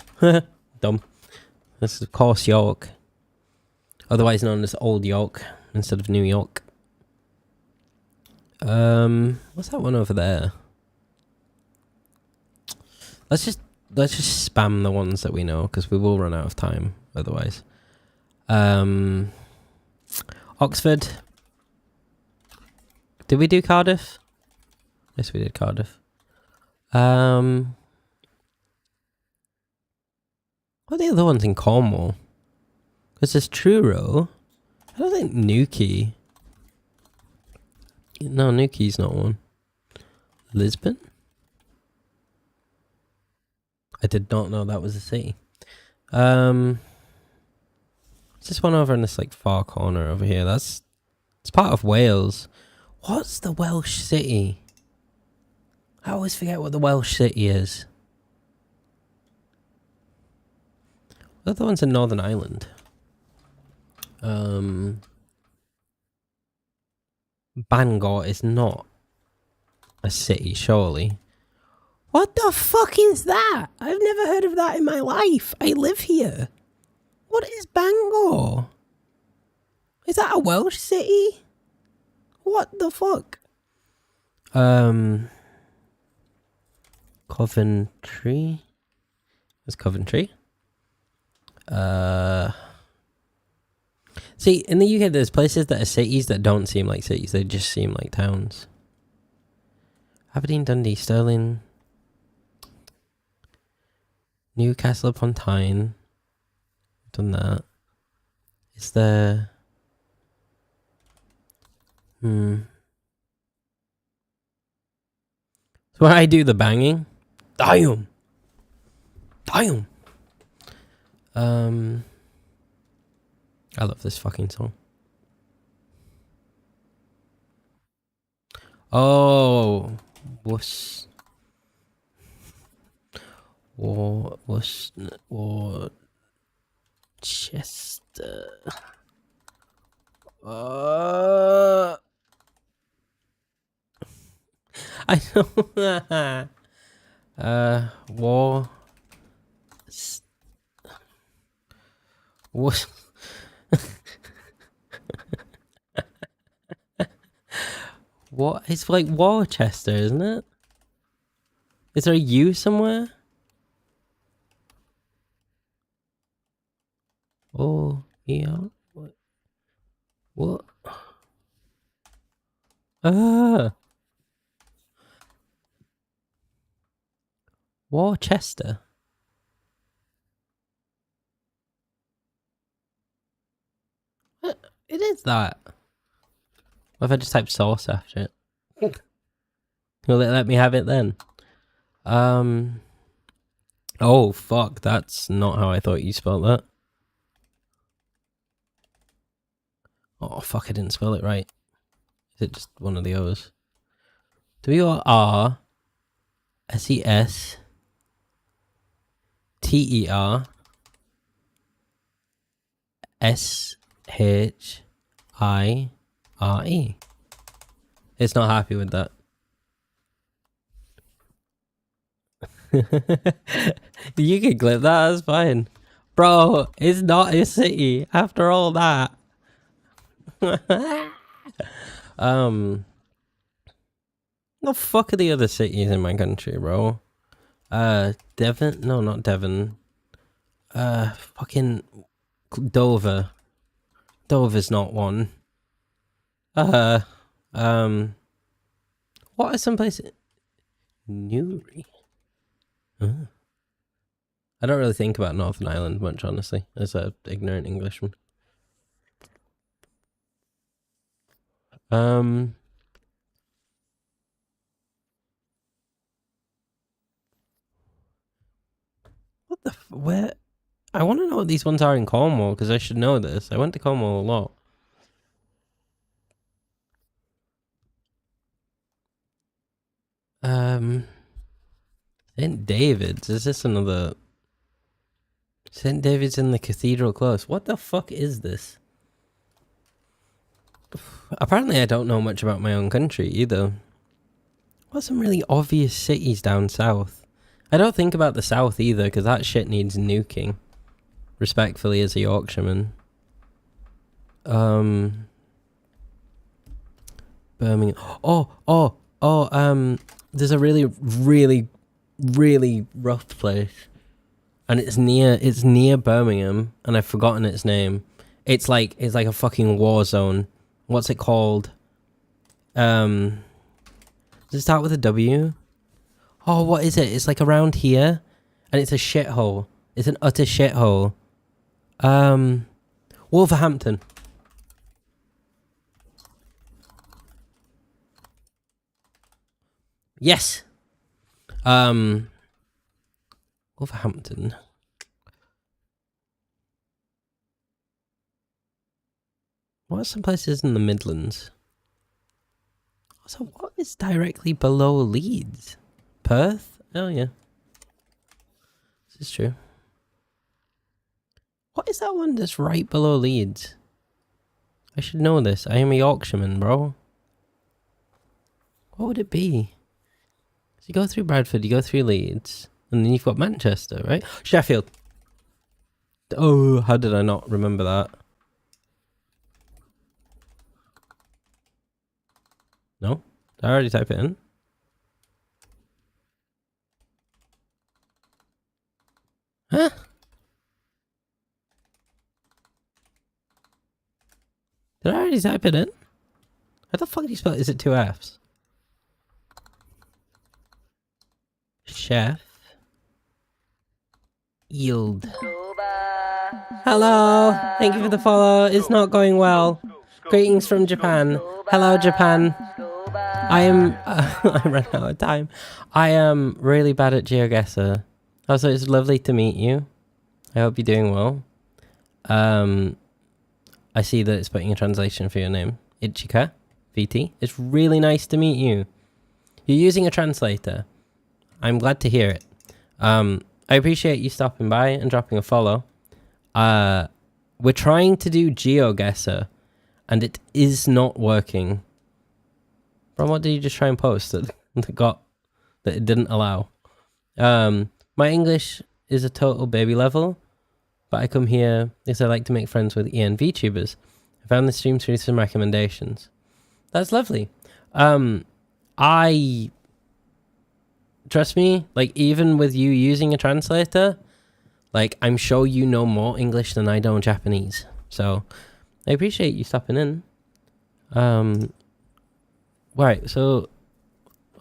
Dumb. This is of course York. Otherwise known as Old York instead of New York. What's that one over there? Let's just spam the ones that we know because we will run out of time otherwise. Oxford. Did we do Cardiff? Yes, we did Cardiff. What are the other ones in Cornwall? Because there's Truro. I don't think Newquay. No, Newquay's not one. Lisbon? I did not know that was a city. There's this one over in this like far corner over here. It's part of Wales. What's the Welsh city? I always forget what the Welsh city is. The other one's in Northern Ireland. Bangor is not a city, surely. What the fuck is that? I've never heard of that in my life. I live here. What is Bangor? Is that a Welsh city? What the fuck? Coventry. There's Coventry. See, in the UK, there's places that are cities that don't seem like cities. They just seem like towns. Aberdeen, Dundee, Stirling, Newcastle upon Tyne. Done that. Is there... So when I do the banging... Damn! Damn! I love this fucking song. Oh, Worcester. I know. What? What? It's like Worcester, isn't it? Is there a U somewhere? Oh, yeah. What? Worcester. It is that. What if I just type sauce after it? Will it let me have it then? Oh, fuck. That's not how I thought you spelled that. Oh, fuck. I didn't spell it right. Is it just one of the O's? WRSESTERSHIRE. It's not happy with that. You can clip that, that's fine. Bro, it's not a city after all that. The fuck are the other cities in my country, bro? Devon? No, not Devon. Fucking Dover. Dover's not one. What are some places? Newry. I don't really think about Northern Ireland much, honestly, as an ignorant Englishman. What the where? I want to know what these ones are in Cornwall, because I should know this. I went to Cornwall a lot. St. David's. Is this another? St. David's in the Cathedral Close. What the fuck is this? Apparently I don't know much about my own country either. What's some really obvious cities down south? I don't think about the south either, because that shit needs nuking. Respectfully, as a Yorkshireman. Birmingham. There's a really, really, really rough place. And it's near Birmingham, and I've forgotten its name. It's like a fucking war zone. What's it called? Does it start with a W? Oh, what is it? It's like around here, and it's a shithole. It's an utter shithole. Wolverhampton. Yes. Wolverhampton. What are some places in the Midlands? So what is directly below Leeds? Perth? Oh yeah. This is true. What is that one that's right below Leeds? I should know this. I am a Yorkshireman, bro. What would it be? So you go through Bradford, you go through Leeds, and then you've got Manchester, right? Sheffield. Oh, how did I not remember that? No? Did I already type it in? Huh? Did I already type it in? How the fuck do you spell it? Is it two Fs? Chef. Yield. Hello. Thank you for the follow. It's not going well. Greetings from Japan. Hello, Japan. I am... I ran out of time. I am really bad at GeoGuessr. Also, it's lovely to meet you. I hope you're doing well. I see that it's putting a translation for your name. Ichika VT. It's really nice to meet you. You're using a translator. I'm glad to hear it. I appreciate you stopping by and dropping a follow. We're trying to do GeoGuessr, and it is not working. From what did you just try and post that it didn't allow? My English is a total baby level, but I come here because I like to make friends with EN VTubers. I found the stream through some recommendations. That's lovely. I trust me, like even with you using a translator, like I'm sure you know more English than I know Japanese. So I appreciate you stopping in. Right, so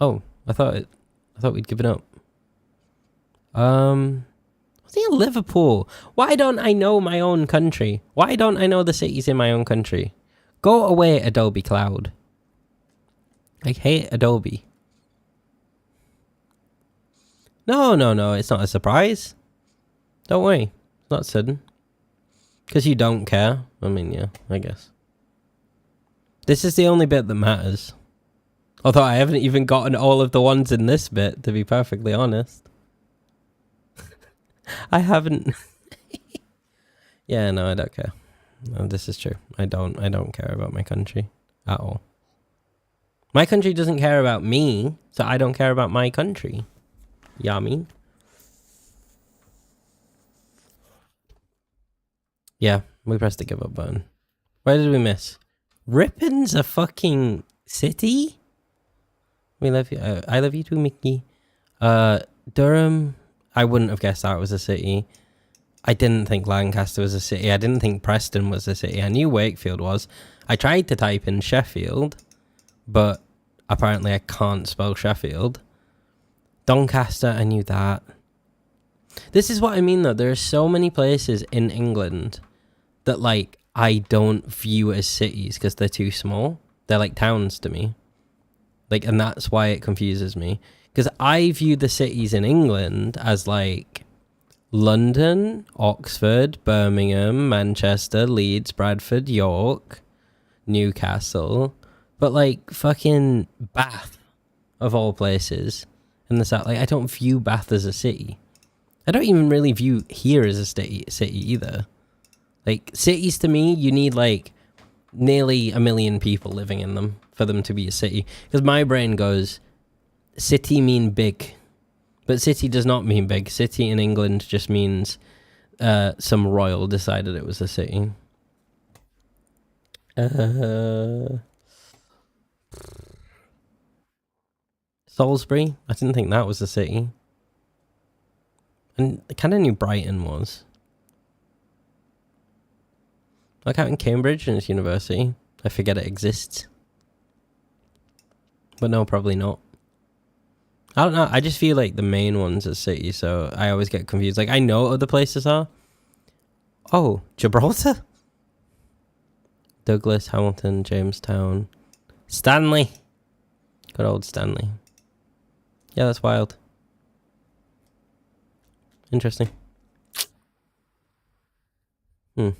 I thought we'd given up. I think Liverpool. Why don't I know my own country? Why don't I know the cities in my own country? Go away, Adobe Cloud. I hate Adobe. No, it's not a surprise. Don't worry. It's not sudden. Because you don't care. I mean, yeah, I guess. This is the only bit that matters. Although I haven't even gotten all of the ones in this bit, to be perfectly honest. I haven't. Yeah, no, I don't care. No, this is true. I don't care about my country at all. My country doesn't care about me, so I don't care about my country. Yeah, I mean. Yeah, we pressed the give up button. Where did we miss? Rippon's a fucking city? We love you. I love you too, Mickey. Durham. I wouldn't have guessed that was a city. I didn't think Lancaster was a city. I didn't think Preston was a city. I knew Wakefield was. I tried to type in Sheffield, but apparently I can't spell Sheffield. Doncaster, I knew that. This is what I mean though. There are so many places in England that like I don't view as cities because they're too small. They're like towns to me. Like, and that's why it confuses me. Because I view the cities in England as like London, Oxford, Birmingham, Manchester, Leeds, Bradford, York, Newcastle, but like fucking Bath of all places in the south. Like I don't view Bath as a city. I don't even really view here as a city either. Like cities to me, you need like nearly 1 million people living in them for them to be a city. Because my brain goes, city mean big, but city does not mean big. City in England just means some royal decided it was a city. Salisbury, I didn't think that was a city. And I kind of knew Brighton was. Like out in Cambridge and its university. I forget it exists. But no, probably not. I don't know. I just feel like the main one's a city, so I always get confused. Like, I know what other places are. Oh, Gibraltar? Douglas, Hamilton, Jamestown. Stanley. Good old Stanley. Yeah, that's wild. Interesting. We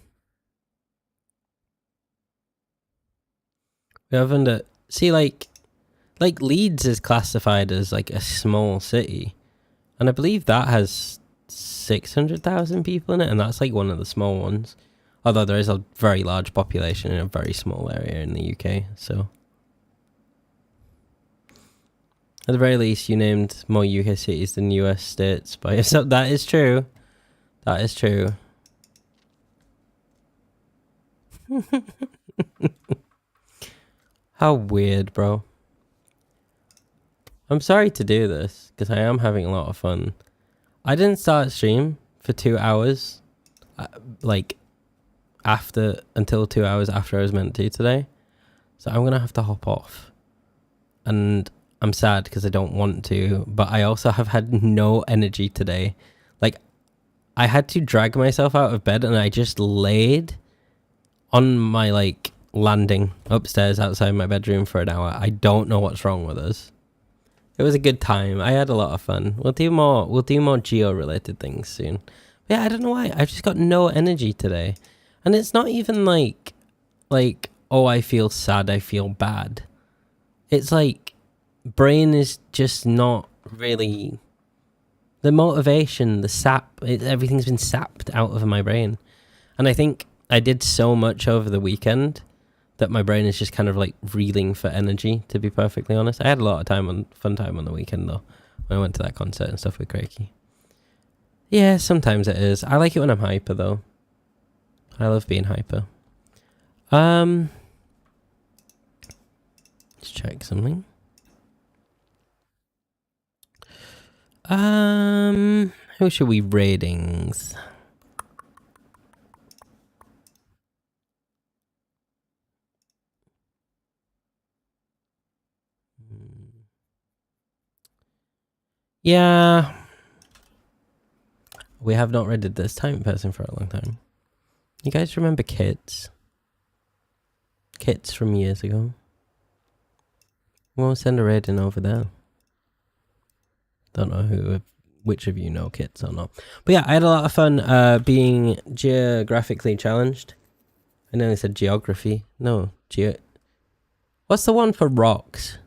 haven't... see, like Leeds is classified as like a small city, and I believe that has 600,000 people in it, and that's like one of the small ones, although there is a very large population in a very small area in the UK. So at the very least you named more UK cities than US states by yourself. That is true. That is true. How weird, bro. I'm sorry to do this, because I am having a lot of fun. I didn't start stream for 2 hours, like until 2 hours after I was meant to today. So I'm gonna have to hop off, and I'm sad because I don't want to, but I also have had no energy today. Like, I had to drag myself out of bed, and I just laid on my like landing upstairs outside my bedroom for an hour. I don't know what's wrong with us. It was a good time. I had a lot of fun. We'll do more geo related things soon. But yeah, I don't know why. I've just got no energy today. And it's not even like, oh, I feel sad, I feel bad. It's like, brain is just not really, the motivation, the everything's been sapped out of my brain. And I think I did so much over the weekend that my brain is just kind of like reeling for energy, to be perfectly honest. I had a lot of fun time on the weekend though, when I went to that concert and stuff with Craigie. Yeah, sometimes it is. I like it when I'm hyper though. I love being hyper. Let's check something. Who should we ratings? Yeah. We have not rated this time person for a long time. You guys remember Kits? Kits from years ago. We'll send a rating over there. Don't know which of you know Kits or not. But yeah, I had a lot of fun being geographically challenged. I nearly said geography. No, what's the one for rocks?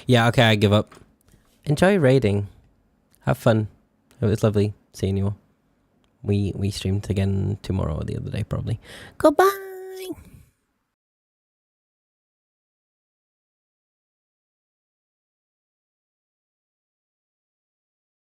Yeah, okay, I give up. Enjoy raiding. Have fun. It was lovely seeing you all. We streamed again tomorrow or the other day probably. Goodbye.